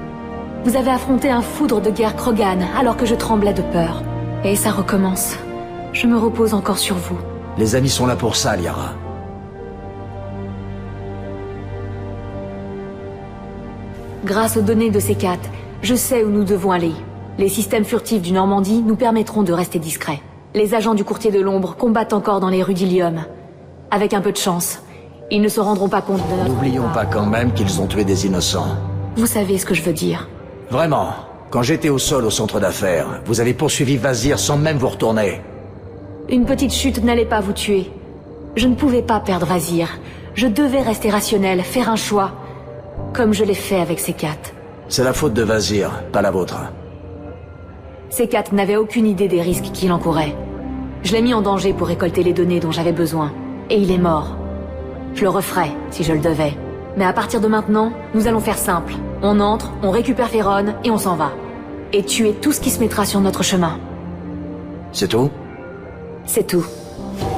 Vous avez affronté un foudre de guerre Krogan alors que je tremblais de peur. Et ça recommence. Je me repose encore sur vous. Les amis sont là pour ça, Liara. Grâce aux données de C4, je sais où nous devons aller. Les systèmes furtifs du Normandie nous permettront de rester discrets. Les agents du courtier de l'ombre combattent encore dans les rues d'Ilium. Avec un peu de chance, ils ne se rendront pas compte de notre... N'oublions pas quand même qu'ils ont tué des innocents. Vous savez ce que je veux dire. Vraiment, quand j'étais au sol au centre d'affaires, vous avez poursuivi Vazir sans même vous retourner. Une petite chute n'allait pas vous tuer. Je ne pouvais pas perdre Vazir. Je devais rester rationnel, faire un choix. Comme je l'ai fait avec C4. C'est la faute de Vazir, pas la vôtre. C4 n'avait aucune idée des risques qu'il encourait. Je l'ai mis en danger pour récolter les données dont j'avais besoin. Et il est mort. Je le referais, si je le devais. Mais à partir de maintenant, nous allons faire simple. On entre, on récupère Ferron et on s'en va. et tuer tout ce qui se mettra sur notre chemin. C'est tout? C'est tout.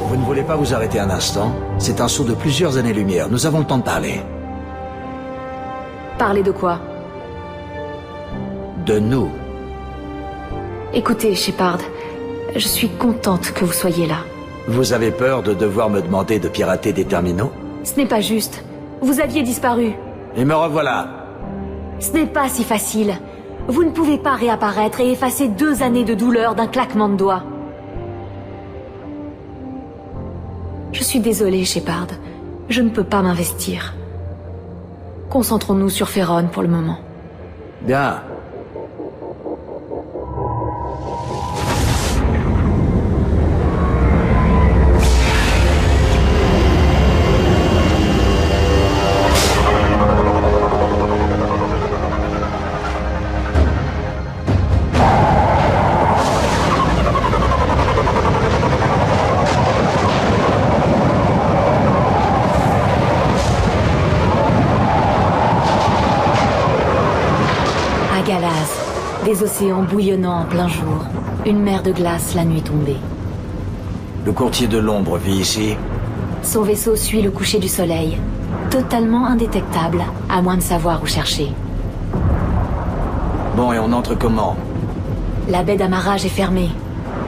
Vous ne voulez pas vous arrêter un instant? C'est un saut de plusieurs années-lumière. Nous avons le temps de parler. Parler de quoi? De nous. Écoutez, Shepard, je suis contente que vous soyez là. Vous avez peur de devoir me demander de pirater des terminaux? Ce n'est pas juste. Vous aviez disparu. Et me revoilà. Ce n'est pas si facile. Vous ne pouvez pas réapparaître et effacer 2 années de douleur d'un claquement de doigts. Je suis désolée, Shepard. Je ne peux pas m'investir. Concentrons-nous sur Ferron pour le moment. Bien. Des océans bouillonnants en plein jour. Une mer de glace la nuit tombée. Le courtier de l'ombre vit ici? Son vaisseau suit le coucher du soleil. Totalement indétectable, à moins de savoir où chercher. Bon, et on entre comment? La baie d'amarrage est fermée.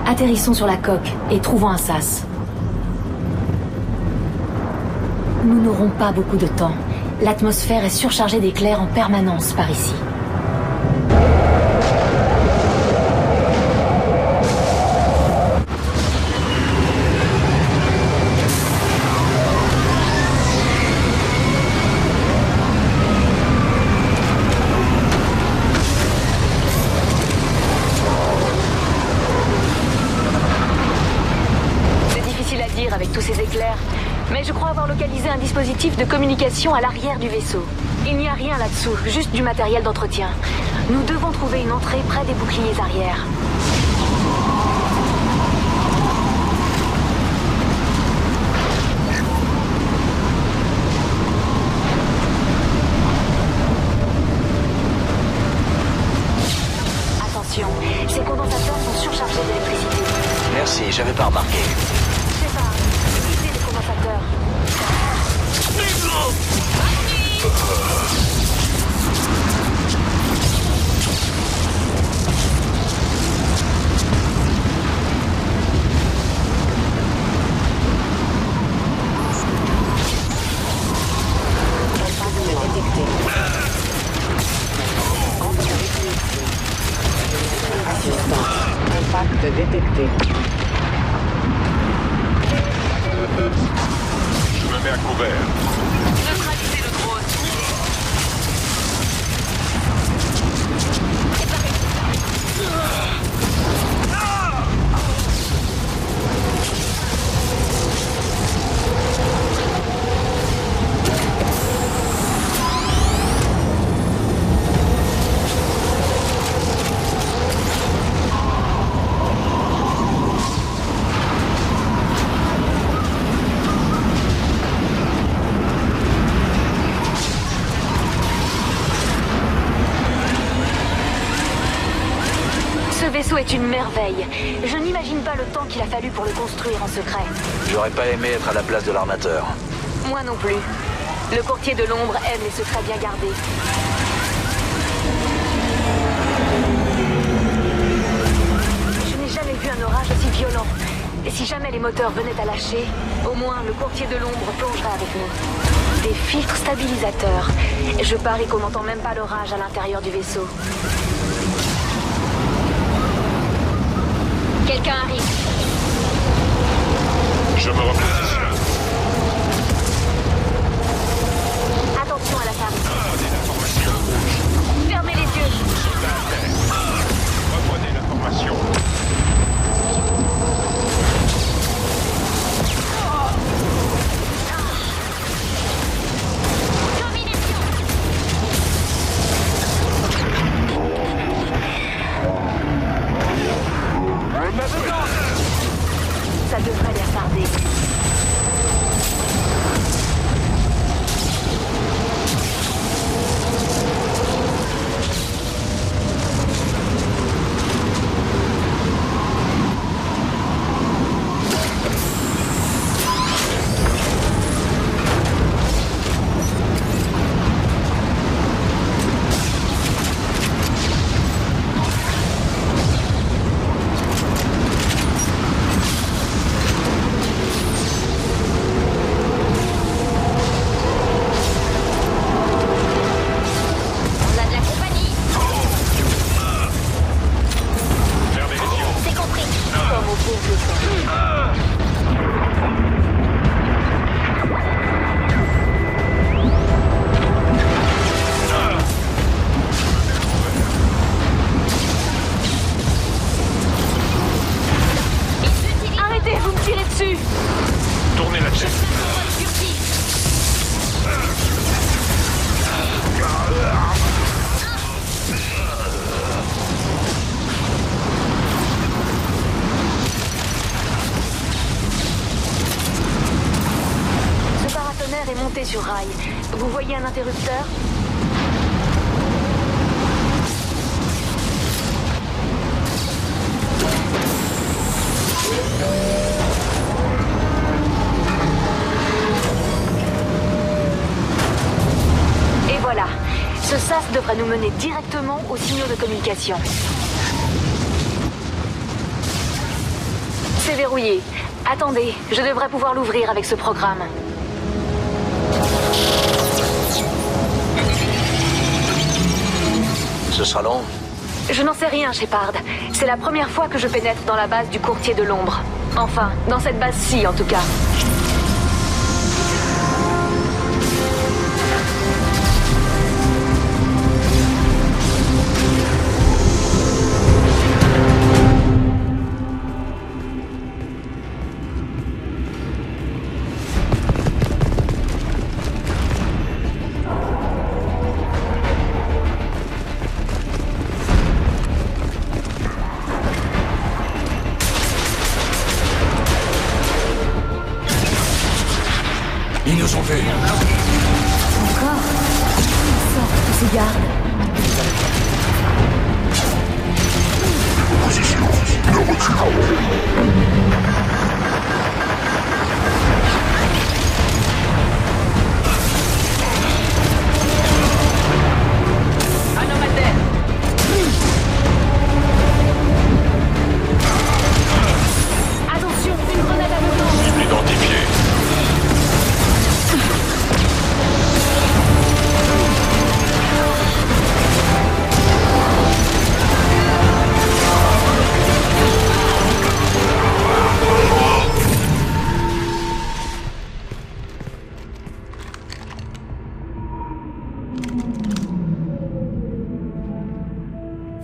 Atterrissons sur la coque et trouvons un sas. Nous n'aurons pas beaucoup de temps. L'atmosphère est surchargée d'éclairs en permanence par ici. Avec tous ces éclairs, mais je crois avoir localisé un dispositif de communication à l'arrière du vaisseau. Il n'y a rien là-dessous, juste du matériel d'entretien. Nous devons trouver une entrée près des boucliers arrière. Attention, ces condensateurs sont surchargés d'électricité. Merci, j'avais pas remarqué. Impact détecté. Je me mets à couvert. Neutralisez le drone. Ce vaisseau est une merveille. Je n'imagine pas le temps qu'il a fallu pour le construire en secret. J'aurais pas aimé être à la place de l'armateur. Moi non plus. Le courtier de l'ombre aime les secrets bien gardés. Je n'ai jamais vu un orage aussi violent. Et si jamais les moteurs venaient à lâcher, au moins le courtier de l'ombre plongerait avec nous. Des filtres stabilisateurs. Je parie qu'on n'entend même pas l'orage à l'intérieur du vaisseau. Quelqu'un arrive. Je me repositionne. Attention à la carrière. Fermez les yeux. Reprenez l'information. Ça devrait les retarder. Ce paratonnerre est monté sur rail. Vous voyez un interrupteur? Et voilà. Ce sas devrait nous mener directement aux signaux de communication. C'est verrouillé. Attendez, je devrais pouvoir l'ouvrir avec ce programme. Ce sera long. Je n'en sais rien, Shepard. C'est la première fois que je pénètre dans la base du courtier de l'ombre. Enfin, dans cette base-ci, en tout cas. Ils nous ont vus. Encore? Ils sortent tous ces gardes. Position, ne reculons. Attention, une grenade à mouvement. Cible identifiée.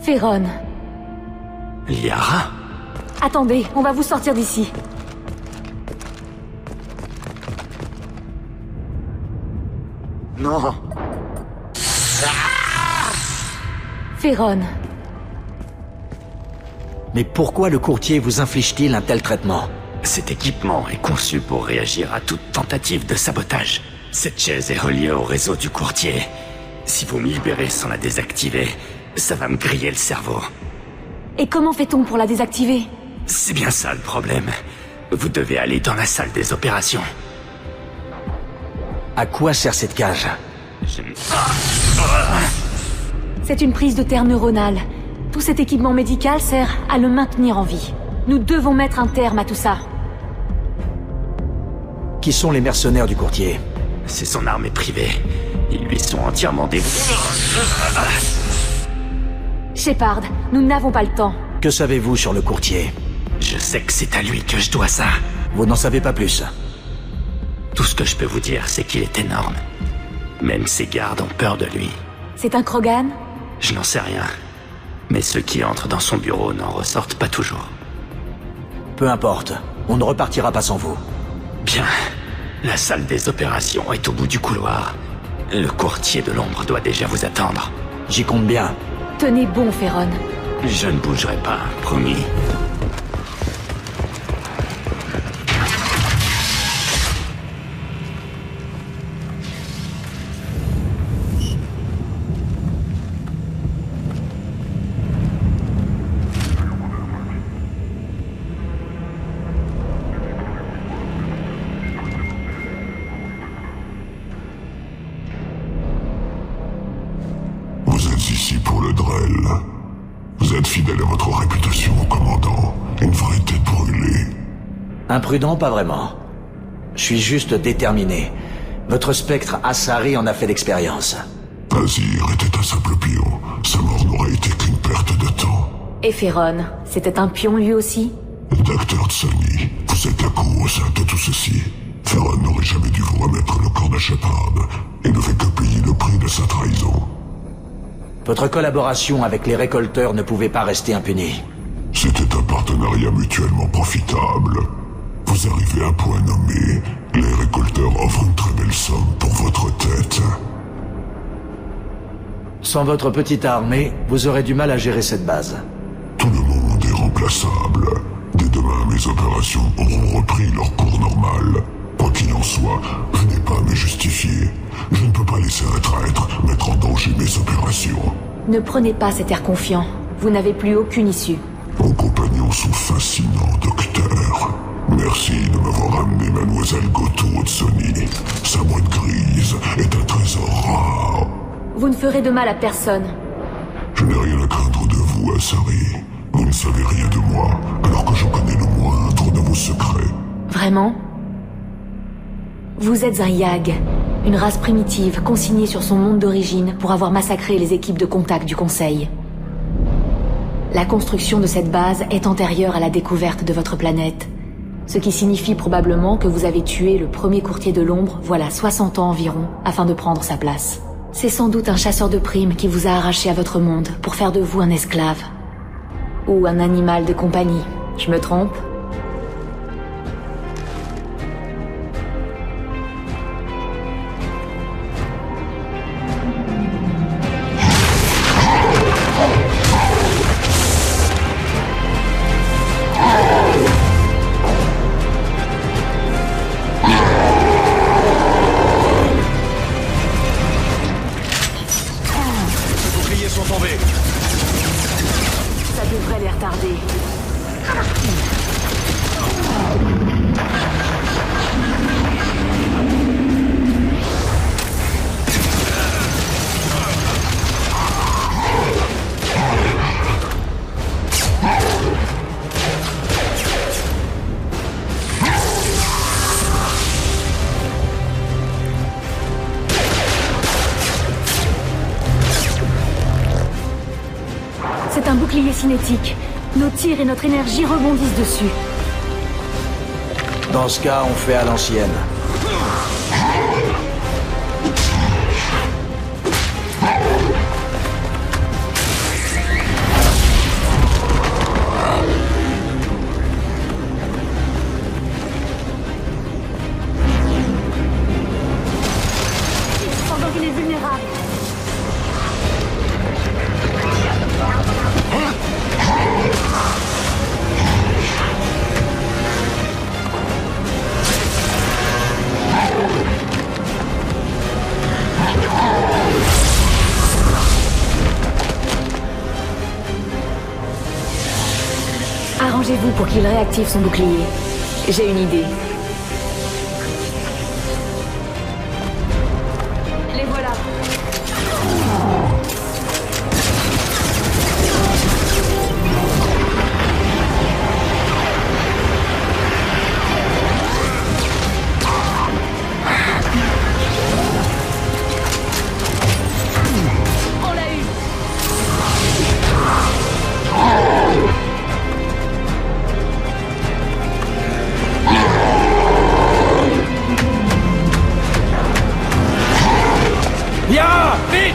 Ferron. Liara? Attendez, on va vous sortir d'ici. Non. Ferron. Mais pourquoi le courtier vous inflige-t-il un tel traitement? Cet équipement est conçu pour réagir à toute tentative de sabotage. Cette chaise est reliée au réseau du courtier. Si vous me libérez sans la désactiver, ça va me griller le cerveau. Et comment fait-on pour la désactiver? C'est bien ça le problème. Vous devez aller dans la salle des opérations. À quoi sert cette cage? C'est une prise de terre neuronale. Tout cet équipement médical sert à le maintenir en vie. Nous devons mettre un terme à tout ça. Qui sont les mercenaires du courtier? C'est son armée privée. Ils lui sont entièrement dévoués. Shepard, nous n'avons pas le temps. Que savez-vous sur le courtier? Je sais que c'est à lui que je dois ça. Vous n'en savez pas plus? Tout ce que je peux vous dire, c'est qu'il est énorme. Même ses gardes ont peur de lui. C'est un Krogan? Je n'en sais rien. Mais ceux qui entrent dans son bureau n'en ressortent pas toujours. Peu importe. On ne repartira pas sans vous. Bien. La salle des opérations est au bout du couloir. Le courtier de l'ombre doit déjà vous attendre. J'y compte bien. Tenez bon, Ferron. Je ne bougerai pas, promis. Vous êtes ici pour le Drell. Vous êtes fidèle à votre réputation, commandant. Une vraie tête brûlée. Imprudent, pas vraiment. Je suis juste déterminé. Votre spectre Asari en a fait l'expérience. Azir était un simple pion. Sa mort n'aurait été qu'une perte de temps. Et Ferron, c'était un pion lui aussi? Docteur Tsoni, vous êtes la cause de tout ceci. Ferron n'aurait jamais dû vous remettre le corps de Shepard et ne fait que payer le prix de sa trahison. Votre collaboration avec les récolteurs ne pouvait pas rester impunie. C'était un partenariat mutuellement profitable. Vous arrivez à un point nommé, les récolteurs offrent Sans votre petite armée, vous aurez du mal à gérer cette base. Tout le monde est remplaçable. Dès demain, mes opérations auront repris leur cours normal. Quoi qu'il en soit, je n'ai pas à me justifier. Je ne peux pas laisser un traître mettre en danger mes opérations. Ne prenez pas cet air confiant. Vous n'avez plus aucune issue. Vos compagnons sont fascinants, docteur. Merci de m'avoir amené Mademoiselle Goto Sony. Sa boîte grise est un trésor rare. Vous ne ferez de mal à personne. Je n'ai rien à craindre de vous, Asari. Vous ne savez rien de moi, alors que je connais le moindre de vos secrets. Vraiment? Vous êtes un Yag, une race primitive consignée sur son monde d'origine pour avoir massacré les équipes de contact du Conseil. La construction de cette base est antérieure à la découverte de votre planète, ce qui signifie probablement que vous avez tué le premier courtier de l'ombre voilà 60 ans environ, afin de prendre sa place. C'est sans doute un chasseur de primes qui vous a arraché à votre monde pour faire de vous un esclave. Ou un animal de compagnie. Je me trompe ? C'est un bouclier cinétique. Nos tirs et notre énergie rebondissent dessus. Dans ce cas, on fait à l'ancienne. Pendant qu'il est vulnérable. Arrangez-vous pour qu'il réactive son bouclier. J'ai une idée. Les voilà. On l'a eu. Viens, vite!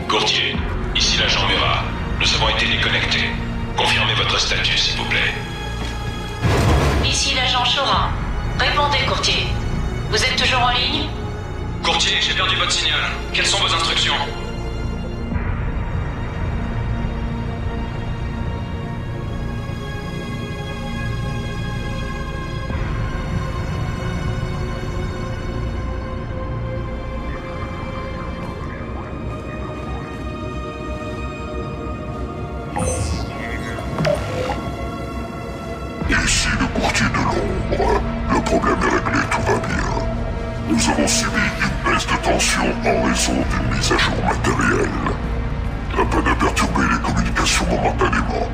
Courtier, ici l'agent Mera. Nous avons été déconnectés. Confirmez votre statut, s'il vous plaît. Ici l'agent Chorin. Répondez, courtier. Vous êtes toujours en ligne? Courtier, j'ai perdu votre signal. Quelles sont vos instructions? Ici le courtier de l'ombre. Le problème est réglé, tout va bien. Nous avons subi une baisse de tension en raison d'une mise à jour matérielle. La peine a perturbé les communications momentanément.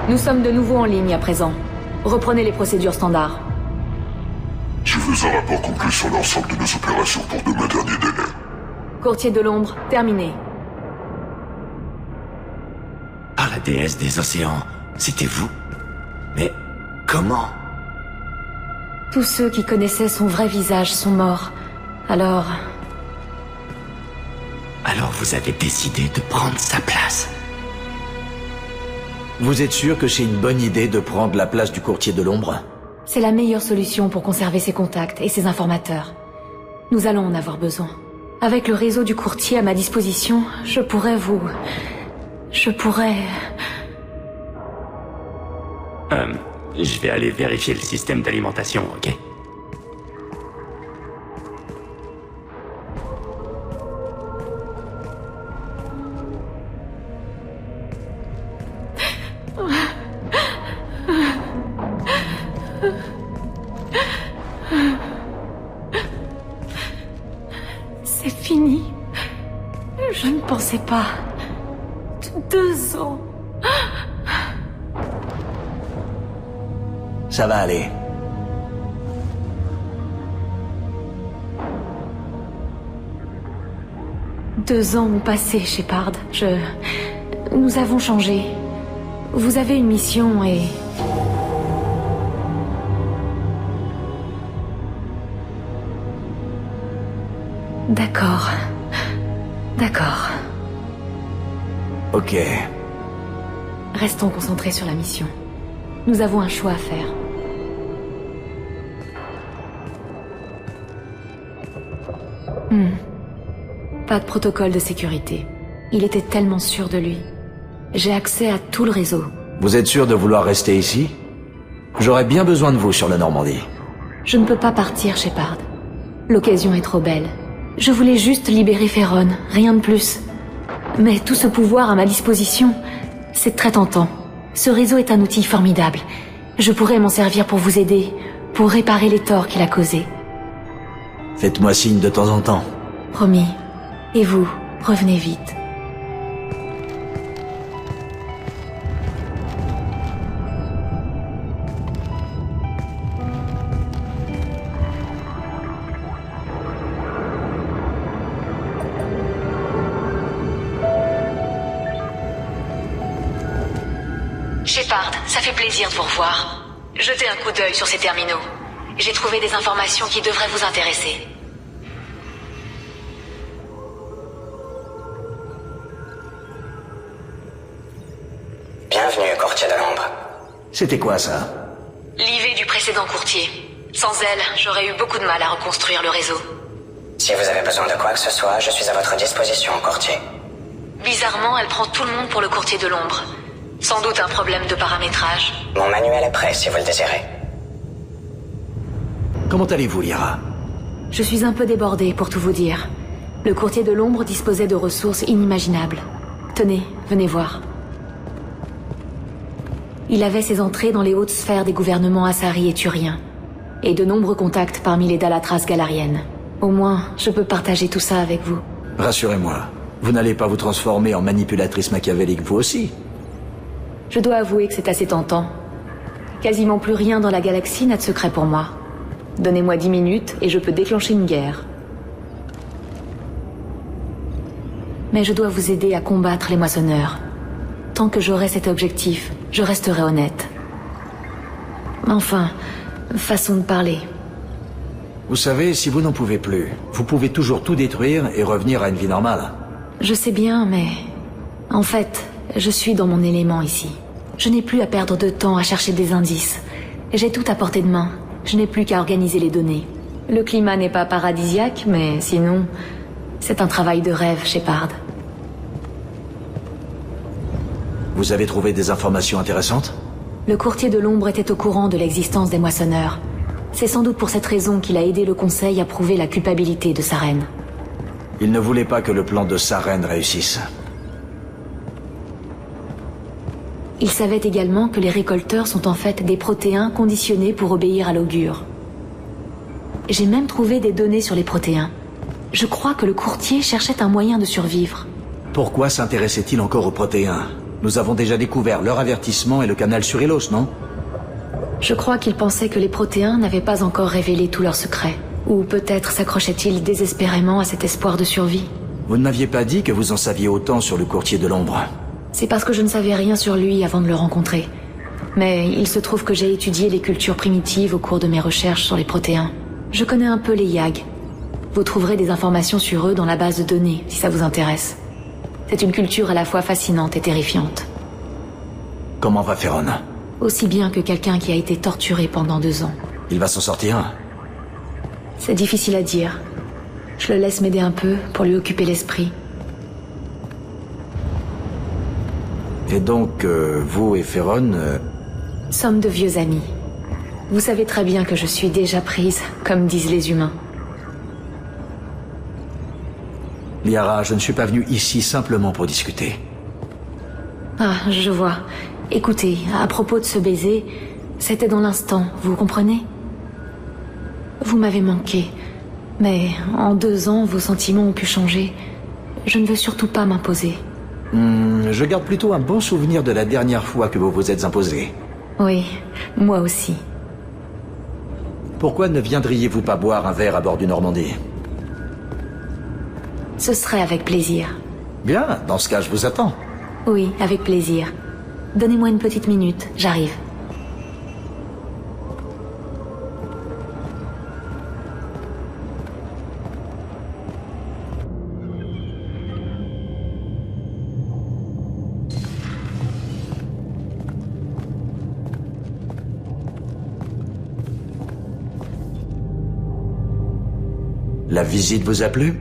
Nous sommes de nouveau en ligne à présent. Reprenez les procédures standards. Je veux fais un rapport complet sur l'ensemble de nos opérations pour demain dernier délai. Courtier de l'ombre, terminé. Ah, la déesse des océans, c'était vous? Mais comment? Tous ceux qui connaissaient son vrai visage sont morts. Alors vous avez décidé de prendre sa place. Vous êtes sûr que c'est une bonne idée de prendre la place du courtier de l'ombre? c'est la meilleure solution pour conserver ses contacts et ses informateurs. Nous allons en avoir besoin. Avec le réseau du courtier à ma disposition, je pourrais... Je vais aller vérifier le système d'alimentation, ok? C'est fini. Je ne pensais pas. 2 ans. Ça va aller. Deux ans ont passé, Shepard. Nous avons changé. Vous avez une mission et... D'accord. D'accord. Ok. Restons concentrés sur la mission. Nous avons un choix à faire. Pas de protocole de sécurité. Il était tellement sûr de lui. J'ai accès à tout le réseau. Vous êtes sûr de vouloir rester ici? J'aurais bien besoin de vous sur la Normandie. Je ne peux pas partir, Shepard. L'occasion est trop belle. Je voulais juste libérer Ferron, rien de plus. Mais tout ce pouvoir à ma disposition, c'est très tentant. Ce réseau est un outil formidable. Je pourrais m'en servir pour vous aider, pour réparer les torts qu'il a causés. Faites-moi signe de temps en temps. Promis. Et vous, revenez vite. Shepard, ça fait plaisir de vous revoir. Jetez un coup d'œil sur ces terminaux. J'ai trouvé des informations qui devraient vous intéresser. Bienvenue, courtier de l'ombre. C'était quoi, ça? L'IV du précédent courtier. Sans elle, j'aurais eu beaucoup de mal à reconstruire le réseau. Si vous avez besoin de quoi que ce soit, je suis à votre disposition, courtier. Bizarrement, elle prend tout le monde pour le courtier de l'ombre. Sans doute un problème de paramétrage. Mon manuel est prêt, si vous le désirez. Comment allez-vous, Lyra? Je suis un peu débordée, pour tout vous dire. Le courtier de l'ombre disposait de ressources inimaginables. Tenez, venez voir. Il avait ses entrées dans les hautes sphères des gouvernements Asari et Turiens, et de nombreux contacts parmi les Dalatras galariennes. Au moins, je peux partager tout ça avec vous. Rassurez-moi, vous n'allez pas vous transformer en manipulatrice machiavélique vous aussi? Je dois avouer que c'est assez tentant. Quasiment plus rien dans la galaxie n'a de secret pour moi. Donnez-moi 10 minutes et je peux déclencher une guerre. Mais je dois vous aider à combattre les moissonneurs. Tant que j'aurai cet objectif, je resterai honnête. Enfin, façon de parler. Vous savez, si vous n'en pouvez plus, vous pouvez toujours tout détruire et revenir à une vie normale. Je sais bien, mais... En fait, je suis dans mon élément ici. Je n'ai plus à perdre de temps à chercher des indices. J'ai tout à portée de main. Je n'ai plus qu'à organiser les données. Le climat n'est pas paradisiaque, mais sinon... C'est un travail de rêve, Shepard. Vous avez trouvé des informations intéressantes? Le courtier de l'ombre était au courant de l'existence des moissonneurs. C'est sans doute pour cette raison qu'il a aidé le Conseil à prouver la culpabilité de Saren. Il ne voulait pas que le plan de Saren réussisse. Il savait également que les récolteurs sont en fait des protéins conditionnés pour obéir à l'augure. J'ai même trouvé des données sur les protéins. Je crois que le courtier cherchait un moyen de survivre. Pourquoi s'intéressait-il encore aux protéins? Nous avons déjà découvert leur avertissement et le canal sur Elos, non? Je crois qu'il pensait que les Protéens n'avaient pas encore révélé tous leurs secrets. Ou peut-être s'accrochait-il désespérément à cet espoir de survie. Vous ne m'aviez pas dit que vous en saviez autant sur le courtier de l'ombre. C'est parce que je ne savais rien sur lui avant de le rencontrer. Mais il se trouve que j'ai étudié les cultures primitives au cours de mes recherches sur les Protéens. Je connais un peu les Yag. Vous trouverez des informations sur eux dans la base de données, si ça vous intéresse. C'est une culture à la fois fascinante et terrifiante. Comment va Feron? Aussi bien que quelqu'un qui a été torturé pendant 2 ans. Il va s'en sortir? C'est difficile à dire. Je le laisse m'aider un peu pour lui occuper l'esprit. Et donc, vous et Feron... Sommes de vieux amis. Vous savez très bien que je suis déjà prise, comme disent les humains. Liara, je ne suis pas venu ici simplement pour discuter. Ah, je vois. Écoutez, à propos de ce baiser, c'était dans l'instant, vous comprenez? Vous m'avez manqué. Mais en 2 ans, vos sentiments ont pu changer. Je ne veux surtout pas m'imposer. Je garde plutôt un bon souvenir de la dernière fois que vous vous êtes imposé. Oui, moi aussi. Pourquoi ne viendriez-vous pas boire un verre à bord du Normandie? Ce serait avec plaisir. Bien, dans ce cas, je vous attends. Oui, avec plaisir. Donnez-moi une petite minute, j'arrive. La visite vous a plu?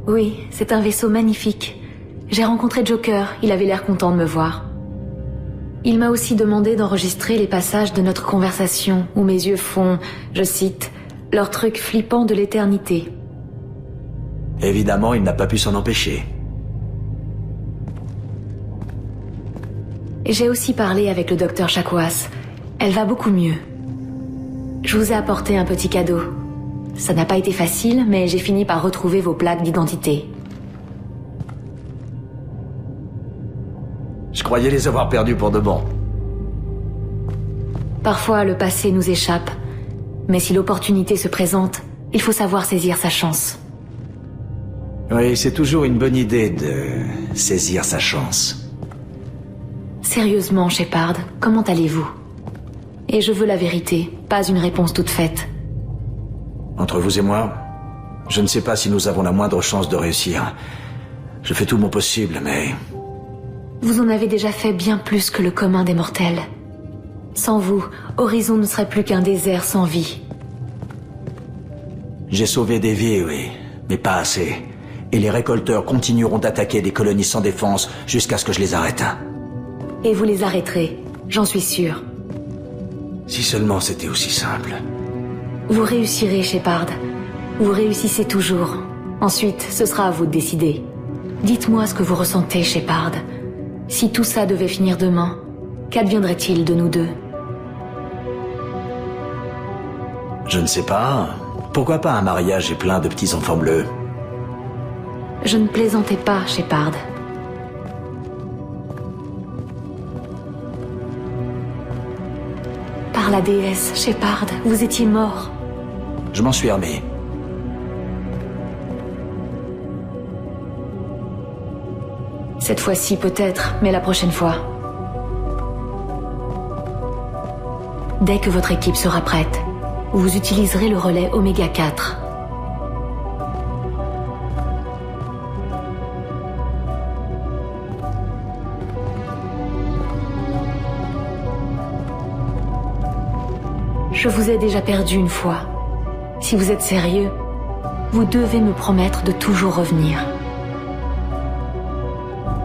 Oui, c'est un vaisseau magnifique. J'ai rencontré Joker, il avait l'air content de me voir. Il m'a aussi demandé d'enregistrer les passages de notre conversation où mes yeux font, je cite, « leur truc flippant de l'éternité ». Évidemment, il n'a pas pu s'en empêcher. J'ai aussi parlé avec le docteur Chakwas. Elle va beaucoup mieux. Je vous ai apporté un petit cadeau. Ça n'a pas été facile, mais j'ai fini par retrouver vos plaques d'identité. Je croyais les avoir perdus pour de bon. Parfois, le passé nous échappe. Mais si l'opportunité se présente, il faut savoir saisir sa chance. Oui, c'est toujours une bonne idée de saisir sa chance. Sérieusement, Shepard, comment allez-vous? Et je veux la vérité, pas une réponse toute faite. Entre vous et moi, je ne sais pas si nous avons la moindre chance de réussir. Je fais tout mon possible, mais... Vous en avez déjà fait bien plus que le commun des mortels. Sans vous, Horizon ne serait plus qu'un désert sans vie. J'ai sauvé des vies, oui, mais pas assez. Et les récolteurs continueront d'attaquer des colonies sans défense jusqu'à ce que je les arrête. Et vous les arrêterez, j'en suis sûr. Si seulement c'était aussi simple. Vous réussirez, Shepard. Vous réussissez toujours. Ensuite, ce sera à vous de décider. Dites-moi ce que vous ressentez, Shepard. Si tout ça devait finir demain, qu'adviendrait-il de nous deux? Je ne sais pas. Pourquoi pas un mariage et plein de petits-enfants bleus? Je ne plaisantais pas, Shepard. Par la déesse, Shepard, vous étiez mort. Je m'en suis remis. Cette fois-ci peut-être, mais la prochaine fois. Dès que votre équipe sera prête, vous utiliserez le relais Oméga 4. Je vous ai déjà perdu une fois. Si vous êtes sérieux, vous devez me promettre de toujours revenir.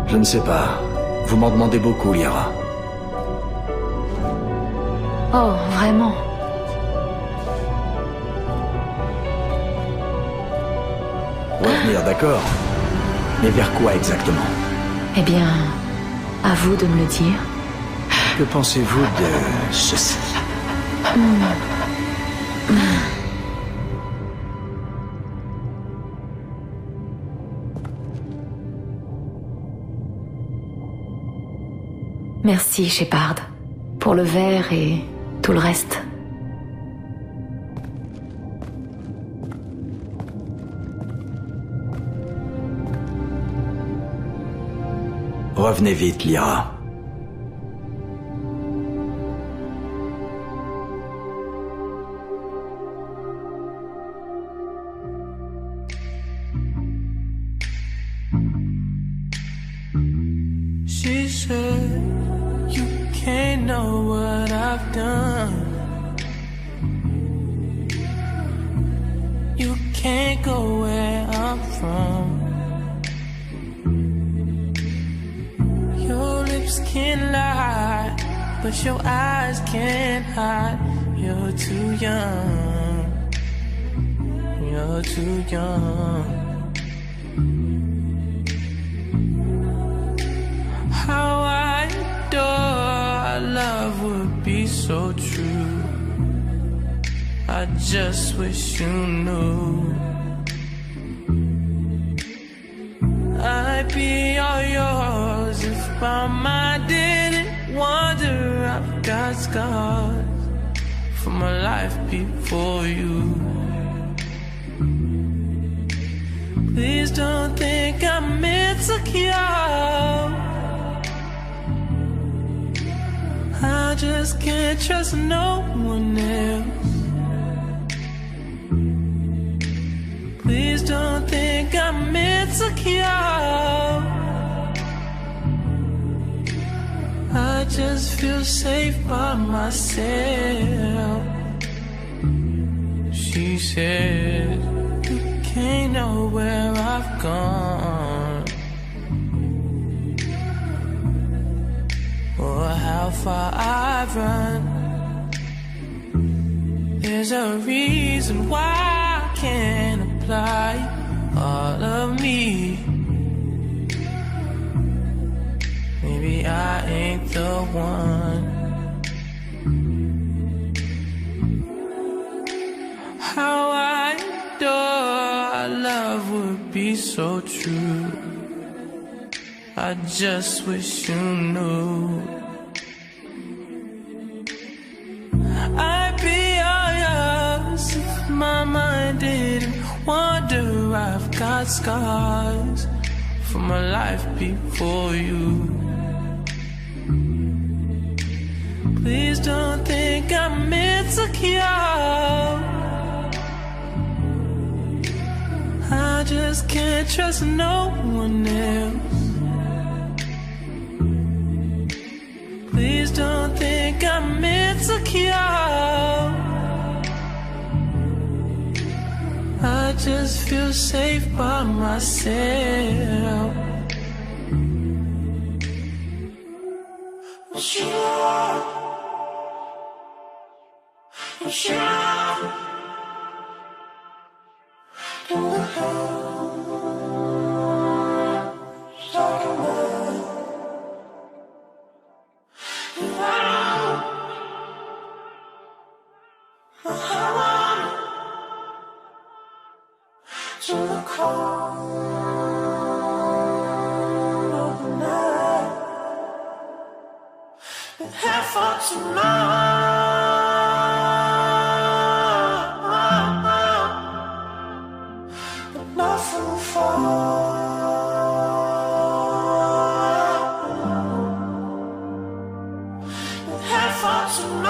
Je ne sais pas. Vous m'en demandez beaucoup, Liara. Oh, vraiment? Revenir, d'accord. Mais vers quoi exactement? Eh bien, à vous de me le dire. Que pensez-vous de ceci? Merci, Shepard. Pour le verre et tout le reste. Revenez vite, Lyra. She said, you can't know what I've done. You can't go where I'm from. Your lips can lie, but your eyes can't hide. You're too young. You're too young. How I adore our love would be so true. I just wish you knew. I'd be all yours if my mind didn't wander. I've got scars from a life before you. Please don't think I'm insecure. I just can't trust no one else. Please don't think I'm insecure. I just feel safe by myself. She said, you can't know where I've gone or how far I've run. There's a reason why I can't apply all of me. Maybe I ain't the one. How I adore our love would be so true. I just wish you knew. I'd be all yours if my mind didn't wander. I've got scars from a life before you. Please don't think I'm insecure. I just can't trust no one else. Please don't think I'm insecure. I just feel safe by myself. Tomorrow